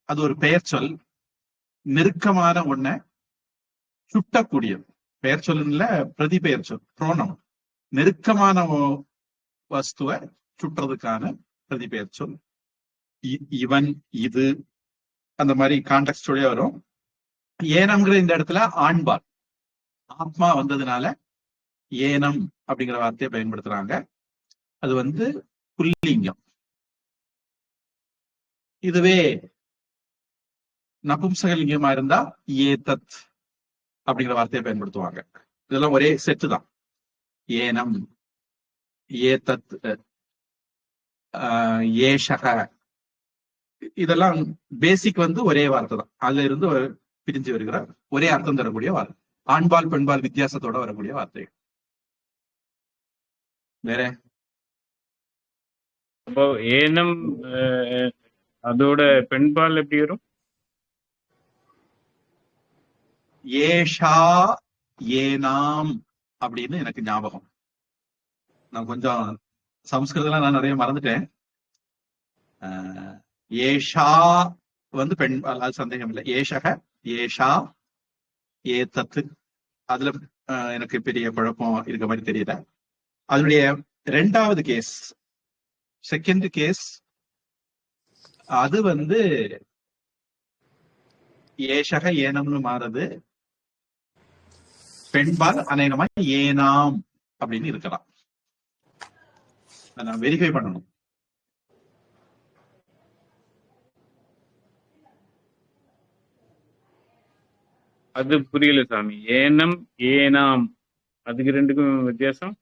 அது ஒரு பெயர் சொல், நெருக்கமான ஒண்ண சுட்டக்கூடியது. பெயர் சொல்ல பிரதி பெயர் சொல், புரோனம். நெருக்கமான வஸ்துவ சுட்டுறதுக்கான பிரதி பெயர் சொல். இவன், இது, அந்த மாதிரி கான்டெக்ஸ்டோடய வரும். ஏனம்ங்கிற இந்த இடத்துல ஆண்பால், ஆத்மா வந்ததுனால ஏனம் அப்படிங்கிற வார்த்தையை பயன்படுத்துறாங்க. அது புல்லிங்கம். இதுவே நபும்சகலிங்கமா இருந்தா ஏதத் அப்படிங்கிற வார்த்தையை பயன்படுத்துவாங்க. இதெல்லாம் ஒரே செட்டு தான். ஏனம், ஏதத், ஏஷக, இதெல்லாம் பேசிக் ஒரே வார்த்தை தான். அதுல இருந்து பிரிஞ்சு வருகிற ஒரே அர்த்தம் தரக்கூடிய வார்த்தை. ஆண்பால் பெண்பால் வித்தியாசத்தோட வரக்கூடிய வார்த்தை. வேற அப்போ ஏனம் அதோட பெண்பால் எப்படி வரும்? ஏஷா ஏனாம் அப்படின்னு எனக்கு ஞாபகம். நான் கொஞ்சம் சம்ஸ்கிருதம் நான் நிறைய மறந்துட்டேன். ஏஷா வந்து பெண், அது சந்தேகம் இல்லை. ஏஷக, ஏஷா, ஏதத்து, அதுல எனக்கு பெரிய குழப்பம் இருக்க மாதிரி தெரியல. அதனுடைய ரெண்டாவது கேஸ், செகண்ட் கேஸ், அது வந்து ஏஷக ஏனம்னு மாறுது. பெண்பால் அநேகமா ஏனாம் அப்படின்னு இருக்கலாம். நான் வெரிஃபை பண்ணணும். அது புரியல சாமி. ஏனம் ஏனாம் அதுக்கு ரெண்டுக்கும் வித்தியாசம்.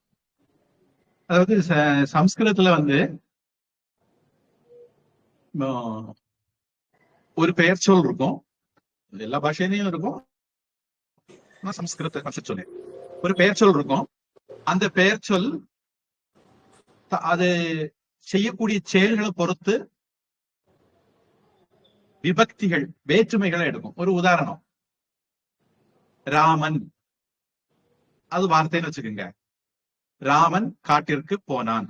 அதாவது சம்ஸ்கிருதத்துல வந்து ஒரு பெயர் சொல் இருக்கும், எல்லா பாஷையிலையும் இருக்கும். சம்ஸ்கிருத சொல் ஒரு பெயர் சொல் இருக்கும். அந்த பெயர் சொல் அது செய்யக்கூடிய செயல்களை பொறுத்து விபக்திகள், வேற்றுமைகளை எடுக்கும். ஒரு உதாரணம், ராமன், அது வார்த்தைன்னு வச்சுக்கோங்க. ராமன் காட்டிற்கு போனான்.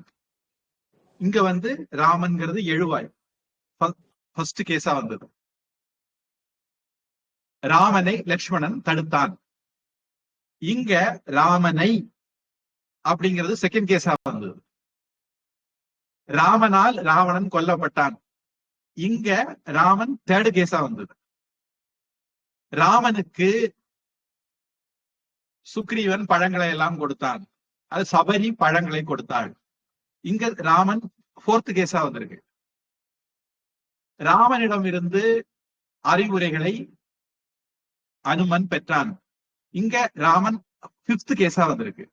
இங்க வந்து ராமன்கிறது எழுவாய், ஃபர்ஸ்ட் கேஸா வந்தது. ராமனை லட்சுமணன் தடுத்தான். இங்க ராமனை அப்படிங்கிறது செகண்ட் கேஸா வந்தது. ராமனால் ராவணன் கொல்லப்பட்டான். இங்க ராமன் தேர்டு கேஸா வந்தது. ராமனுக்கு சுக்ரீவன் பழங்களை எல்லாம் கொடுத்தான், அது சபரி பழங்களை கொடுத்தாள். இங்க ராமன் போர்த் கேஸா வந்திருக்கு. ராமனிடம் இருந்து அறிவுரைகளை அனுமன் பெற்றான். இங்க ராமன் பிப்த் கேஸா வந்திருக்கு.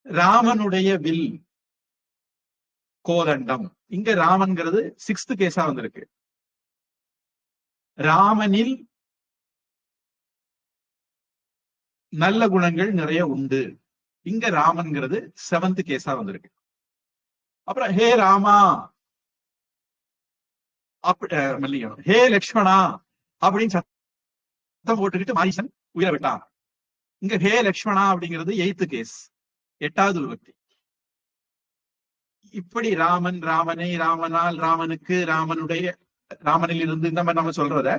ராமனுடைய வில் கோதண்டம், இங்க ராமன்கிறது சிக்ஸ்த் கேஸா வந்திருக்கு. ராமனில் நல்ல குணங்கள் நிறைய உண்டு, இங்க ராமன்கிறது செவன்த் கேஸா வந்திருக்கு. அப்புறம் ஹே ராமா மல்லிகணும், ஹே லக்ஷ்மணா அப்படின்னு சத்தம் போட்டுக்கிட்டு மாரீசன் உயிரை விட்டான். இங்க ஹே லக்ஷ்மணா அப்படிங்கிறது எய்த் கேஸ், எட்டாவது விபக்தி. இப்படி ராமன், ராமனை, ராமனால், ராமனுக்கு, ராமனுடைய, ராமனில் இருந்து, இந்த மாதிரி நம்ம சொல்றத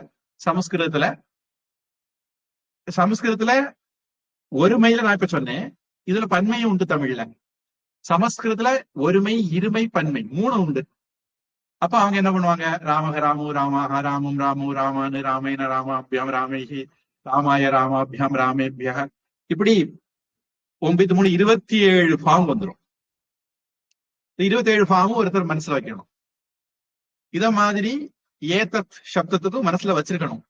சமஸ்கிருதத்துல ஒருமையில நான் இப்ப சொன்னேன். இதுல பன்மையும் உண்டு தமிழ்ல. சமஸ்கிருதத்துல ஒருமை, இருமை, பன்மை மூணு உண்டு. அப்ப அவங்க என்ன பண்ணுவாங்க, ராமக ராமு ராமாக, ராமும் ராமு ராமானு, ராமேன ராமாபியாம் ராமேகி, ராமாய ராமாபியாம் ராமேபியா, இப்படி 9 3 27 ஃபார்ம் வந்துடும். 27 ஃபார்மும் ஒருத்தர் மனசுல வைக்கணும். இத மாதிரி ஏதத் சப்தத்துக்கும் மனசுல வச்சிருக்கணும்.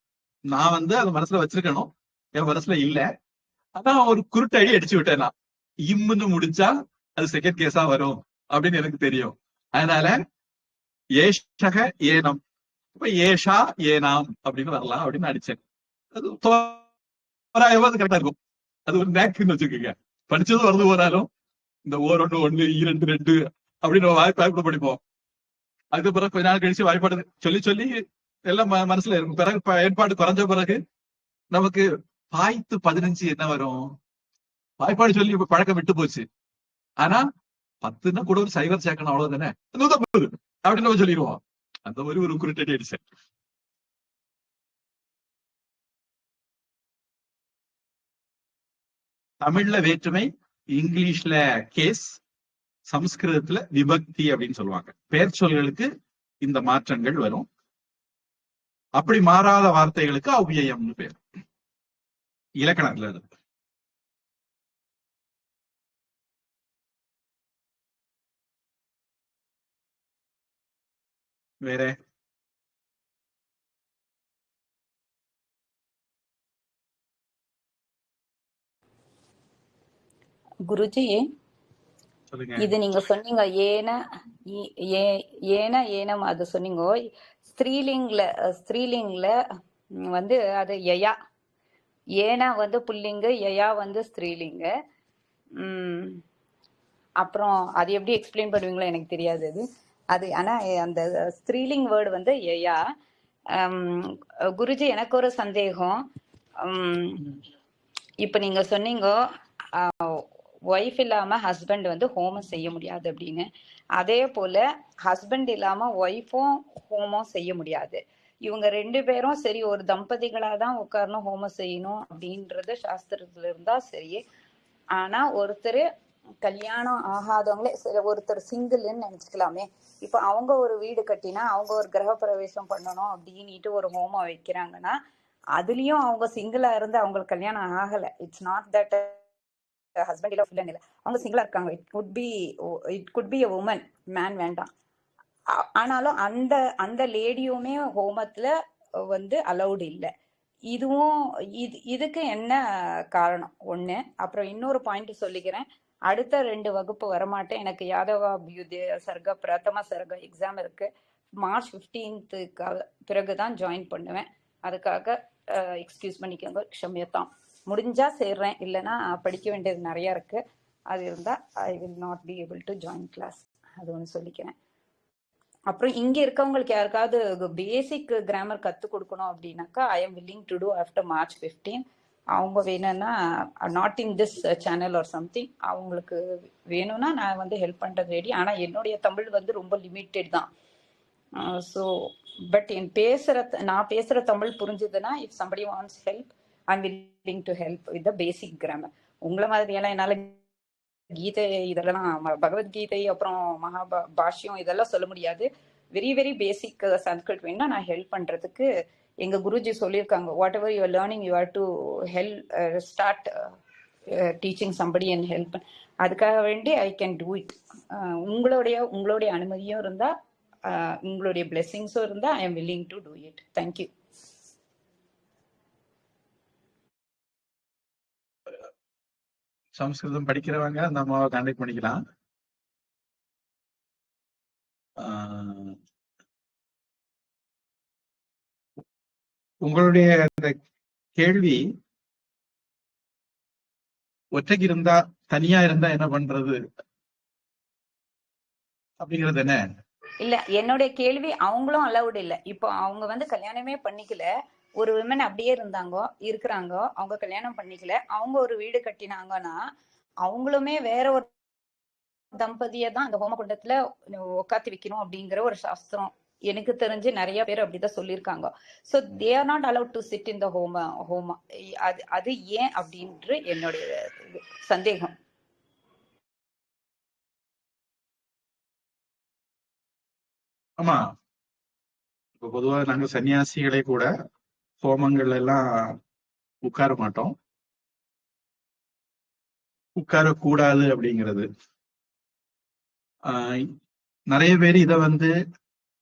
நான் வந்து அது மனசுல வச்சிருக்கணும், என் மனசுல இல்ல. அதான் ஒரு குருட்டடி அடிச்சு விட்டேன். நான் இம்முன்னு முடிச்சா அது செகண்ட் கேஸா வரும் அப்படின்னு எனக்கு தெரியும். அதனால ஏஷக ஏனம், இப்ப ஏஷா ஏனாம் அப்படின்னு வரலாம் அப்படின்னு அடிச்சேன். அது தோராயமா அது கரெக்டா இருக்கும். அது ஒரு நேக்குன்னு வச்சுக்கோங்க. படிச்சது வரது போறாலும் இந்த ஓரொன்று 1 2 2 அப்படின்னு வாய்ப்பாடு படிப்போம். அதுக்கு பிறகு கொஞ்ச நாள் கழிச்சு வாய்ப்பாடு சொல்லி சொல்லி எல்லாம் மனசுல இருக்கும். பிறகு பயன்பாடு குறைஞ்ச பிறகு நமக்கு பாய்த்து 15 என்ன வரும், வாய்ப்பாடு சொல்லி பழக்கம் விட்டு போச்சு. ஆனா 10ன்னா கூட ஒரு சைவர் சேர்க்கணும், அவ்வளவுதானே, 150 அப்படின்னு நம்ம சொல்லிடுவோம். அந்த மாதிரி ஒரு குருட்டடி அடிச்சேன். தமிழ்ல வேற்றுமை, இங்கிலீஷ்ல கேஸ், சமஸ்கிருதத்துல விபக்தி அப்படின்னு சொல்லுவாங்க. பெயர் சொல்களுக்கு இந்த மாற்றங்கள் வரும். அப்படி மாறாத வார்த்தைகளுக்கு அவ்வியயம்னு பேர் இலக்கணத்துல. அது வேற குருஜி, சொல்லுங்க. இது நீங்க சொன்னீங்க ஏனம் அது சொன்னீங்க. ஸ்திரீலிங்ல வந்து அது யயா, ஏனா வந்து புல்லிங்கு, யயா வந்து ஸ்திரீலிங்க. அப்புறம் அது எப்படி எக்ஸ்பிளைன் பண்ணுவீங்களோ எனக்கு தெரியாது அது. ஆனா அந்த ஸ்திரீலிங் வேர்டு வந்து யயா. குருஜி, எனக்கு ஒரு சந்தேகம். இப்ப நீங்க சொன்னீங்க ஒய்ஃப் இல்லாம ஹஸ்பண்ட் வந்து ஹோமம் செய்ய முடியாது அப்படின்னு. அதே போல ஹஸ்பண்ட் இல்லாம ஒய்ஃபும் ஹோமம் செய்ய முடியாது. இவங்க 2 பேரும் சரி ஒரு தம்பதிகளா தான் உட்காரணும் ஹோமம் செய்யணும் அப்படின்றது சாஸ்திரத்துல இருந்தா சரி. ஆனா ஒருத்தர் கல்யாணம் ஆகாதவங்களே ஒருத்தர் சிங்கிள்னு நினைச்சுக்கலாமே. இப்ப அவங்க ஒரு வீடு கட்டினா அவங்க ஒரு கிரக பிரவேசம் பண்ணணும் அப்படின்ட்டு ஒரு ஹோமம் வைக்கிறாங்கன்னா அதுலயும் அவங்க சிங்கிளா இருந்து அவங்களுக்கு கல்யாணம் ஆகல. இட்ஸ் நாட் தட் ஹஸ்பண்ட் இல்ல இல்ல இல்ல அவங்க சிங்கிளா இருக்காங்க. It could be a woman, man வேண்டாம். ஆனாலும் அந்த அந்த லேடியுமே ஹோமத்துல வந்து அலௌடு இல்லை. இதுவும் இதுக்கு என்ன காரணம் ஒண்ணு. அப்புறம் இன்னொரு பாயிண்ட் சொல்லிக்கிறேன். அடுத்த 2 வகுப்பு வரமாட்டேன். எனக்கு யாதவா அபியுதய சர்க பிரதம சர்க எக்ஸாம் இருக்கு. மார்ச் 15th பிறகுதான் ஜாயின் பண்ணுவேன். அதுக்காக எக்ஸ்கியூஸ் பண்ணிக்கோங்க, க்ஷமியத்தாம். முடிஞ்சா சேர்றேன், இல்லைன்னா படிக்க வேண்டியது நிறைய இருக்கு. அது இருந்தா I will not be able to join class. அது ஒன்று சொல்லிக்கிறேன். அப்புறம் இங்க இருக்கவங்களுக்கு யாருக்காவது பேசிக் கிராமர் கத்து கொடுக்கணும் அப்படின்னாக்கா I am willing to do after March 15. அவங்க வேணும்னா not in this channel or something, அவங்களுக்கு வேணும்னா நான் வந்து ஹெல்ப் பண்றது ரெடி. ஆனா என்னுடைய தமிழ் வந்து ரொம்ப லிமிட்டெட் தான். ஸோ பட் நான் பேசுற தமிழ் புரிஞ்சுதுன்னா if somebody wants help I am willing to help with the basic grammar. உங்களை மாதிரியெல்லாம் என்னால கீதை இதெல்லாம் பகவத்கீதை அப்புறம் மகாபாஷ்யம் இதெல்லாம் சொல்ல முடியாது. வெரி வெரி பேசிக் சன்ஸ்கிரிட் வேணும்னா நான் ஹெல்ப் பண்றதுக்கு எங்க குருஜி சொல்லியிருக்காங்க. What ever you are learning you are to help start teaching somebody and help. அதுக்காக வேண்டி ஐ கேன் டூ இட். உங்களுடைய அனுமதியும் இருந்தா உங்களுடைய பிளெஸிங்ஸும் இருந்தா I am willing to do it. Thank you. Sanskrit படிக்கிறவங்க அந்த அம்மாவை கான்டாக்ட் பண்ணிக்கலாம். உங்களுடைய இந்த கேள்வி ஒற்றைக்கு இருந்தா தனியா இருந்தா என்ன பண்றது அப்படிங்கிறது என்ன? இல்ல, என்னுடைய கேள்வி அவங்களும் அலவுட் இல்ல. இப்போ அவங்க வந்து கல்யாணமே பண்ணிக்கல, ஒரு விமன் அப்படியே இருக்கிறாங்க, அவங்க கல்யாணம் பண்ணிக்கல, அவங்க ஒரு வீடு கட்டினாங்கன்னா அவங்களுமே வேற ஒரு தம்பதியை தான் அந்த ஹோமகுண்டத்துல உட்காத்தி வைக்கணும் அப்படிங்கிற ஒரு சாஸ்திரம் எனக்கு தெரிஞ்சு நிறைய பேர் அப்படிதான் சொல்லியிருக்காங்க. So they are not allowed to sit in the home. அது ஏன் அப்படின்ற என்னுடைய சந்தேகம். ஆமா, இப்ப பொதுவா நாங்க சன்னியாசிகளை கூட ஹோமங்கள் எல்லாம் உட்கார மாட்டோம். உட்காரக்கூடாது அப்படிங்கிறது நிறைய பேர் இத வந்து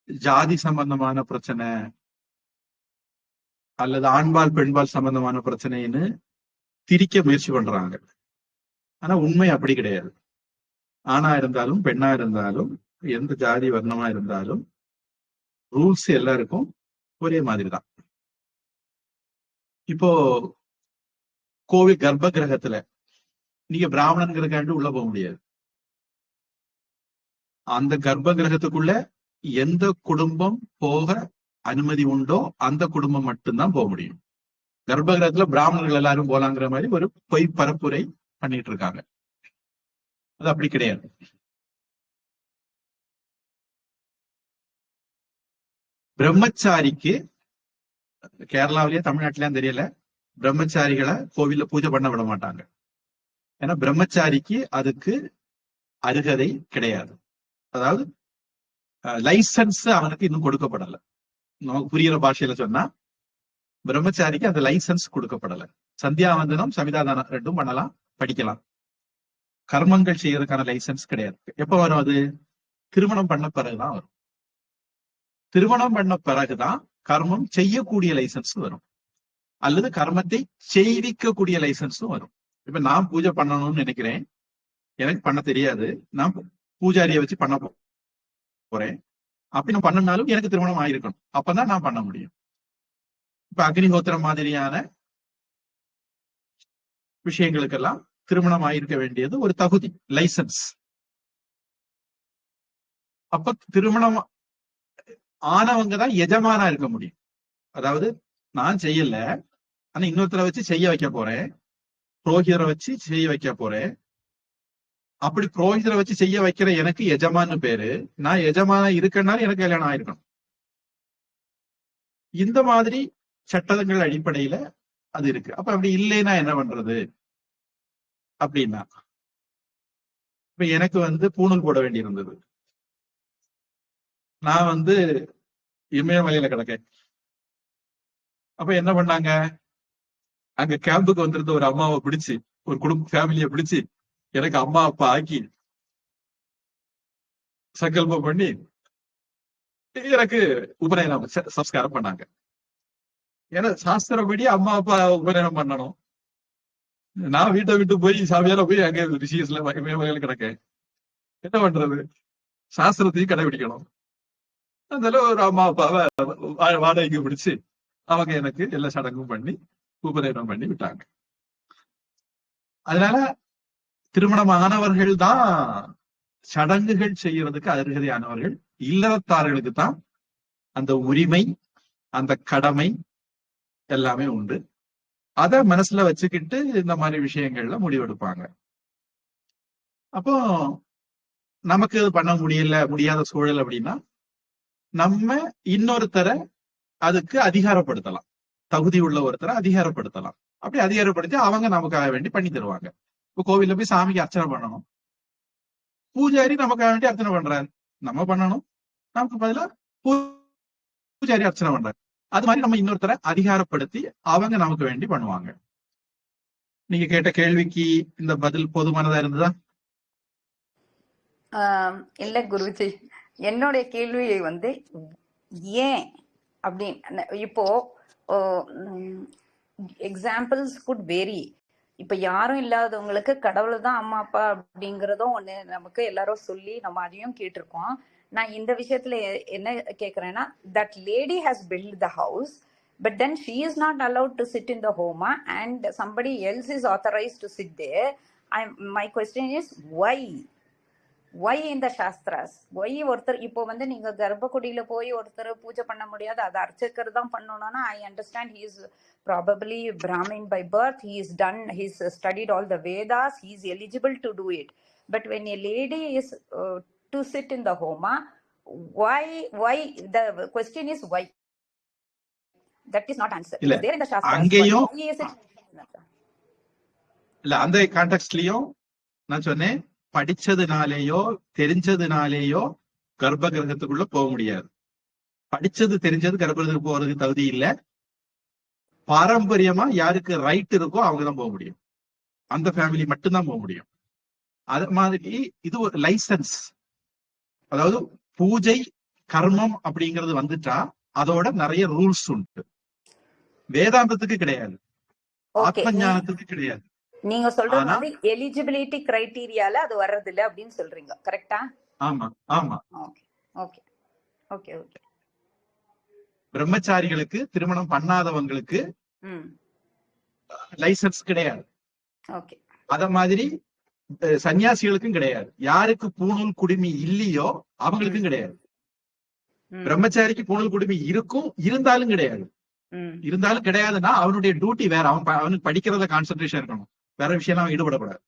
ஜாதி சம்பந்தமான பிரச்சனை அல்லது ஆண்பால் பெண்பால் சம்பந்தமான பிரச்சனைன்னு திரிக்க முயற்சி பண்றாங்க. ஆனா உண்மை அப்படி கிடையாது. ஆணா இருந்தாலும் பெண்ணா இருந்தாலும் எந்த ஜாதி வர்ணமா இருந்தாலும் ரூல்ஸ் எல்லாருக்கும் ஒரே மாதிரி தான். இப்போ கோவில் கர்ப்ப கிரகத்துல நீங்க பிராமணன்கிறக்காண்டு உள்ள போக முடியாது. அந்த கர்ப்ப கிரகத்துக்குள்ள எந்த குடும்பம் போக அனுமதி உண்டோ அந்த குடும்பம் மட்டும்தான் போக முடியும். கர்ப்ப கிரகத்துல பிராமணர்கள் எல்லாரும் போலாங்கிற மாதிரி ஒரு பொய் பரப்புரை பண்ணிட்டு இருக்காங்க. அது அப்படி கிடையாது. பிரம்மச்சாரிக்கு கேரளாவிலேயே தமிழ்நாட்டிலேயும் தெரியல, பிரம்மச்சாரிகளை கோவில்ல பூஜை பண்ண விட மாட்டாங்க. ஏன்னா பிரம்மச்சாரிக்கு அதுக்கு அருகதை கிடையாது. அதாவது லைசன்ஸ் அவனுக்கு இன்னும் கொடுக்கப்படல. நமக்கு புரியுற பாஷையில சொன்னா பிரம்மச்சாரிக்கு அந்த லைசன்ஸ் கொடுக்கப்படல. சந்தியாவந்தனம் சமிதாதானம் ரெண்டும் பண்ணலாம், படிக்கலாம். கர்மங்கள் செய்யறதுக்கான லைசன்ஸ் கிடையாது. எப்ப வரும்? அது திருமணம் பண்ண பிறகுதான் வரும். திருமணம் பண்ண பிறகுதான் கர்மம் செய்யக்கூடிய லைசன்ஸ் வரும், அல்லது கர்மத்தை செய்விக்கக்கூடிய லைசன்ஸும் வரும். இப்ப நான் பூஜை பண்ணணும்னு நினைக்கிறேன், எனக்கு பண்ண தெரியாது, நான் பூஜாரியை வச்சு பண்ண போறேன். அப்படி நான் பண்ணனாலும் எனக்கு திருமணம் ஆயிருக்கணும், அப்பதான் நான் பண்ண முடியும். இப்ப அக்னிஹோத்திரம் மாதிரியான விஷயங்களுக்கெல்லாம் திருமணம் ஆயிருக்க வேண்டியது ஒரு தகுதி, லைசன்ஸ். அப்ப திருமணம் ஆனவங்க தான் எஜமானா இருக்க முடியும். அதாவது நான் செய்யல, ஆனா இன்னொருத்தரை வச்சு செய்ய வைக்க போறேன், புரோகிதரை வச்சு செய்ய வைக்க போறேன். அப்படி புரோகிதரை வச்சு செய்ய வைக்கிற எனக்கு எஜமான்னு பேரு. நான் எஜமான இருக்கனால எனக்கு கல்யாணம் ஆயிருக்கணும். இந்த மாதிரி சட்டங்கள் அடிப்படையில அது இருக்கு. அப்ப அப்படி இல்லைன்னா என்ன பண்றது அப்படின்னா, இப்ப எனக்கு பூணூல் போட வேண்டி இருந்தது. நான் இமயமலையில கிடக்கேன். அப்ப என்ன பண்ணாங்க, அங்க கேம்புக்கு வந்திருந்த ஒரு அம்மாவை பிடிச்சு, ஒரு குடும்ப ஃபேமிலியை பிடிச்சு எனக்கு அம்மா அப்பா ஆக்கி சங்கல்பம் பண்ணி எனக்கு உபநயனம் சம்ஸ்காரம் பண்ணாங்க. ஏன்னா சாஸ்திரப்படி அம்மா அப்பா உபநயனம் பண்ணணும். நான் வீட்டை விட்டு போய் சாமியார போய் அங்க ரிஷியஸ்ல இமயமலையில கிடக்கேன். என்ன பண்றது, சாஸ்திரத்தையும் கடைபிடிக்கணும். அதனால ஒரு அம்மா அப்பாவை வாடகைக்கு பிடிச்சு அவங்க எனக்கு எல்லா சடங்கும் பண்ணி உபநயனம் பண்ணி விட்டாங்க. அதனால திருமணமானவர்கள் தான் சடங்குகள் செய்யறதுக்கு அருகதையானவர்கள். இல்லறத்தார்களுக்கு தான் அந்த உரிமை, அந்த கடமை எல்லாமே உண்டு. அத மனசுல வச்சுக்கிட்டு இந்த மாதிரி விஷயங்கள்ல முடிவெடுப்பாங்க. அப்போ நமக்கு பண்ண முடியாத சூழல் அப்படின்னா நம்ம இன்னொருத்தரை அதுக்கு அதிகாரப்படுத்தலாம். தகுதி உள்ள ஒருத்தரை அதிகாரப்படுத்தலாம். அப்படி அதிகாரப்படுத்தி அவங்க நமக்காக வேண்டி பண்ணி தருவாங்க. இப்ப கோவில்ல போய் சாமிக்கு அர்ச்சனை பண்ணணும், பூஜாரி நமக்காக வேண்டி அர்ச்சனை பண்றாரு, நம்ம பண்ணணும். நமக்கு பதிலா பூஜாரி அர்ச்சனை பண்றாரு. அது மாதிரி நம்ம இன்னொருத்தரை அதிகாரப்படுத்தி அவங்க நமக்கு வேண்டி பண்ணுவாங்க. நீங்க கேட்ட கேள்விக்கு இந்த பதில் போதுமானதா இருந்ததா? இல்ல குருஜி, என்னுடைய கேள்வி ஏன் அப்படின்னு இப்போ எக்ஸாம்பிள்ஸ் குட் வேரி. இப்ப யாரும் இல்லாதவங்களுக்கு கடவுள் தான் அம்மா அப்பா அப்படிங்கறதும் ஒண்ணு நமக்கு எல்லாரும் சொல்லி நம்ம அதையும் கேட்டிருக்கோம். நான் இந்த விஷயத்துல என்ன கேக்குறேன்னா, that lady has built the house, but then she is not allowed to sit in the home and somebody else is authorized to sit there. My question is why in the shastras? Why ஒருத்தர் இப்போ நீங்க கர்ப்பகுடியில போய் ஒருத்தர் பூஜை பண்ண முடியாது, அது அர்ச்சகர் தான் பண்ணணும்னா I understand he is probably Brahmin by birth, he's studied all the Vedas, he is eligible to do it. But when a lady is to sit in the home, why the question is why? That is not answered. இல்ல there in the shastras. அங்கேயும் இல்ல அந்த கான்டெக்ட்லயும் நான் சொன்னேன், படிச்சதுனாலேயோ தெரிஞ்சதுனாலேயோ கர்ப்ப கிரகத்துக்குள்ள போக முடியாது. படிச்சது தெரிஞ்சது கர்ப்பகிரகத்துக்கு போறதுக்கு தகுதி இல்ல. பாரம்பரியமா யாருக்கு ரைட் இருக்கோ அவங்கதான் போக முடியும். அந்த ஃபேமிலி மட்டும்தான் போக முடியும். அது மாதிரி இது ஒரு லைசன்ஸ். அதாவது பூஜை கர்மம் அப்படிங்கிறது வந்துட்டா அதோட நிறைய ரூல்ஸ் உண்டு. வேதாந்தத்துக்கு கிடையாது, ஆத்ம ஞானத்துக்கு கிடையாது. நீங்க சொல்றது எலிஜிபிலிட்டி கிரைட்டீரியால அது வர்றது இல்ல அப்படின்னு சொல்றீங்க, கரெக்டா? ஆமா ஆமா. Okay okay okay okay. பிரம்மச்சாரிகளுக்கு, திருமணம் பண்ணாதவங்களுக்கு லைசன்ஸ் கிடையாது. ஓகே. அத மாதிரி சன்னியாசிகளுக்கும் கிடையாது. யாருக்கு பூணூல் குடுமி இல்லையோ அவங்களுக்கும் கிடையாது. பிரம்மச்சாரிக்கு பூணூல் குடுமி இருக்கும், இருந்தாலும் கிடையாது. இருந்தாலும் கிடையாதுன்னா அவனுடைய டியூட்டி வேற. அவனுக்கு படிக்கிறத கான்சென்ட்ரேஷன் இருக்கணும், வேற விஷயம் அவன் ஈடுபடக்கூடாது.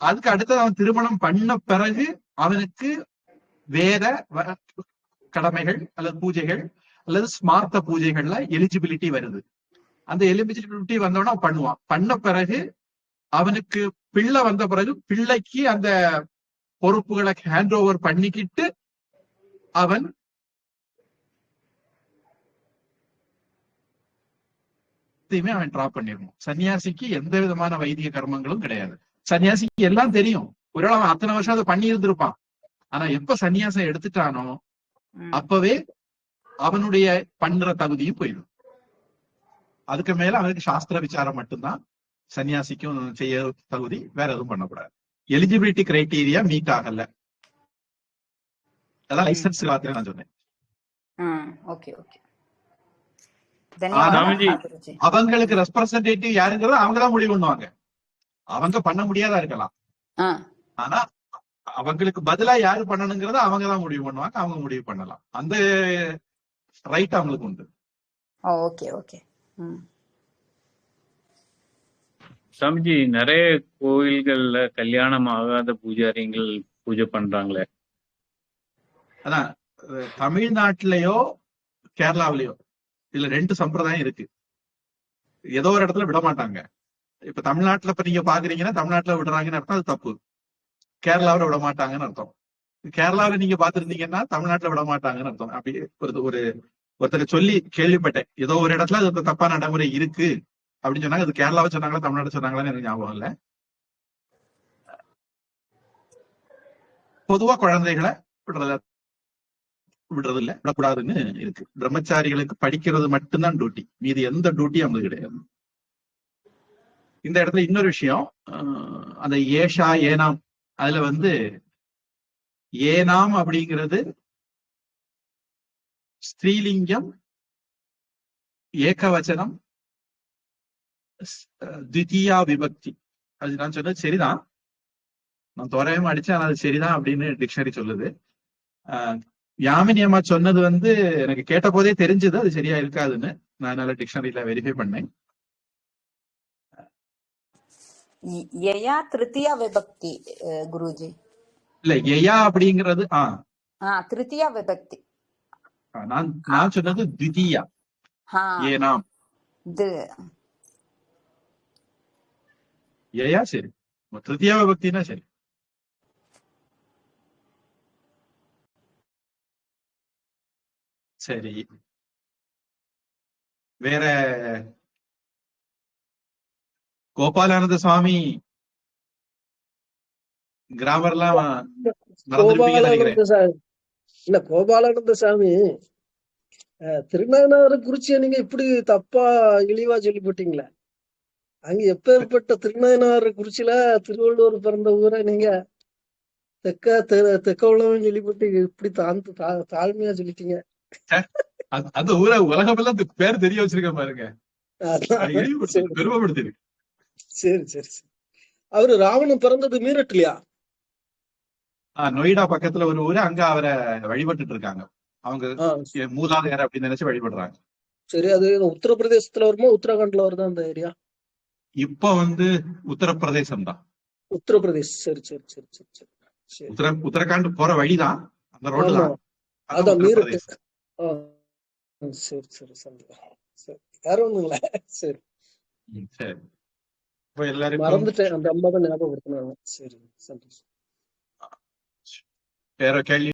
அதுக்கு அடுத்தது அவன் திருமணம் பண்ண பிறகு அவனுக்கு வேத கடமைகள் அல்லது பூஜைகள் அல்லது ஸ்மார்த்த பூஜைகள்ல எலிஜிபிலிட்டி வருது. அந்த எலிஜிபிலிட்டி வந்தோன்னா பண்ணுவான். பண்ண பிறகு அவனுக்கு பிள்ளை வந்த பிறகு பிள்ளைக்கு அந்த பொறுப்புகளை ஹேண்ட் ஓவர் பண்ணிக்கிட்டு அவன் அவன் டிராப் பண்ணிடணும். சன்னியாசிக்கு எந்த விதமான வைதிக கர்மங்களும் கிடையாது. சன்னியாசிக்கு எல்லாம் தெரியும். ஒருவேளை அவன் அத்தனை வருஷம் அதை பண்ணி இருந்திருப்பான். ஆனா எப்ப சன்னியாசம் எடுத்துட்டானோ அப்பவே அவனுடைய பண்ற தகுதியும் போயிடும். அதுக்கு மேல அவனுக்கு சாஸ்திர விசாரம் மட்டும்தான். சன்னியாசிக்கும் செய்ய தகுதி, வேற எதுவும் பண்ணக்கூடாது. எலிஜிபிலிட்டி கிரைட்டீரியா மீட் ஆகல. அதான் லைசன்ஸ் காத்துல நான் சொன்னேன். அவங்களுக்கு ரெப்ரசன்டேட்டிவ் யாருங்கிறத அவங்கதான் முடிவு பண்ணுவாங்க. அவங்க பண்ண முடியாதா இருக்கலாம், ஆனா அவங்களுக்கு பதிலா யாரு பண்ணணுங்கிறத அவங்கதான் முடிவு பண்ணுவாங்க. அவங்க முடிவு பண்ணலாம். அந்த ரைட் அவங்களுக்கு உண்டு. Okay okay. சாமிஜி, நிறைய கோயில்கள்ல கல்யாணம் ஆகாத பூஜாரிகள் பூஜை பண்றாங்களே. அதான் தமிழ்நாட்டிலேயோ கேரளாவிலேயோ இதுல 2 சம்பிரதாயம் இருக்கு. ஏதோ ஒரு இடத்துல விட மாட்டாங்க. இப்ப தமிழ்நாட்டுல இப்ப நீங்க பாக்குறீங்கன்னா தமிழ்நாட்டுல விடுறாங்கன்னு அர்த்தம், அது தப்பு. கேரளாவில விட மாட்டாங்கன்னு அர்த்தம். கேரளாவில நீங்க பாத்துருந்தீங்கன்னா தமிழ்நாட்டுல விட மாட்டாங்கன்னு அர்த்தம். அப்படி ஒரு ஒருத்தர் சொல்லி கேள்விப்பட்டேன், ஏதோ ஒரு இடத்துல அது தப்பா நடைமுறை இருக்கு அப்படின்னு சொன்னாங்க. அது கேரளாவை சொன்னாங்களா தமிழ்நாடு சொன்னாங்களான்னு எனக்கு ஞாபகம் இல்ல. பொதுவா குழந்தைகளை விடுறது இல்ல, விடக்கூடாதுன்னு இருக்கு. பிரம்மச்சாரிகளுக்கு படிக்கிறது மட்டும்தான் டியூட்டி, மீது எந்த டியூட்டியும் அவங்களுக்கு கிடையாது. இந்த இடத்துல இன்னொரு விஷயம், அந்த ஏஷா ஏனாம், அதுல வந்து ஏனாம் அப்படிங்கிறது ஸ்திரீலிங்கம், ஏகவச்சனம், தித்தியா விபக்தி. அது நான் சொன்னது சரிதான், நான் தோராயமா அடிச்சேன், ஆனா அது சரிதான் அப்படின்னு டிக்ஷனரி சொல்லுது. யாமினி அம்மா சொன்னது வந்து எனக்கு கேட்ட போதே தெரிஞ்சது அது சரியா இருக்காதுன்னு. நான் அதனால டிக்ஷனரியில வெரிஃபை பண்ணேன். யயா திருத்தியா விபக்தி குருஜி. இல்ல யயா அப்படிங்கிறது திருத்தியா விபக்தி. நான் சொன்னது திதியா. ஏனாம் யயா சரி, திருத்தியா விபக்தினா சரி. சரி, வேற கோபாலானந்த சுவாமி கிராமர்லாம் மறந்துருப்பீங்கன்னு நினைக்கிறேன். இல்ல கோபாலானந்த சாமி திருநாயனாரை குறிச்சிய நீங்க இப்படி தப்பா இழிவா சொல்லி போட்டீங்களே. அங்க எப்பேற்பட்ட திருநாயனாரை குறிச்சில திருவள்ளுவர் பிறந்த ஊரை நீங்க தெக்க உள்ளவன் சொல்லி போட்டு இப்படி தாழ்மையா சொல்லிட்டீங்க. அந்த ஊரை உலகமெல்லாம் பேர் தெரிய வச்சிருக்க பாருங்க, பெருமைப்படுத்திருக்கு. சரி சரி சரி. அவரு ராவணன் பிறந்தது மீரட்லையா? நொய்டா பக்கத்துல ஒரு ஊரு, அங்க அவரை வழிபட்டுட்டு இருக்காங்க. அவங்க மூதாதையர் அப்படின்னு நினைச்சு வழிபடுறாங்க. சரி, அது உத்தரப்பிரதேசத்துல வருமா உத்தரகாண்ட்ல வருதா அந்த ஏரியா? இப்ப வந்து உத்தரப்பிரதேசம் தான். உத்தரப்பிரதேஷ். சரி சரி சரி சரி சரி. உத்தரகாண்ட் போற வழிதான், அந்த ரோடு தான். அதான் மீரட். சரி சரி சரி, வேற ஒண்ணும் இல்ல. சரி சரி, இப்ப எல்லாரும் மறந்துட்டேன், அந்த அம்மா தான் ஞாபகப்படுத்தினாங்க. சரி சந்தோஷம். வேற கேள்வி?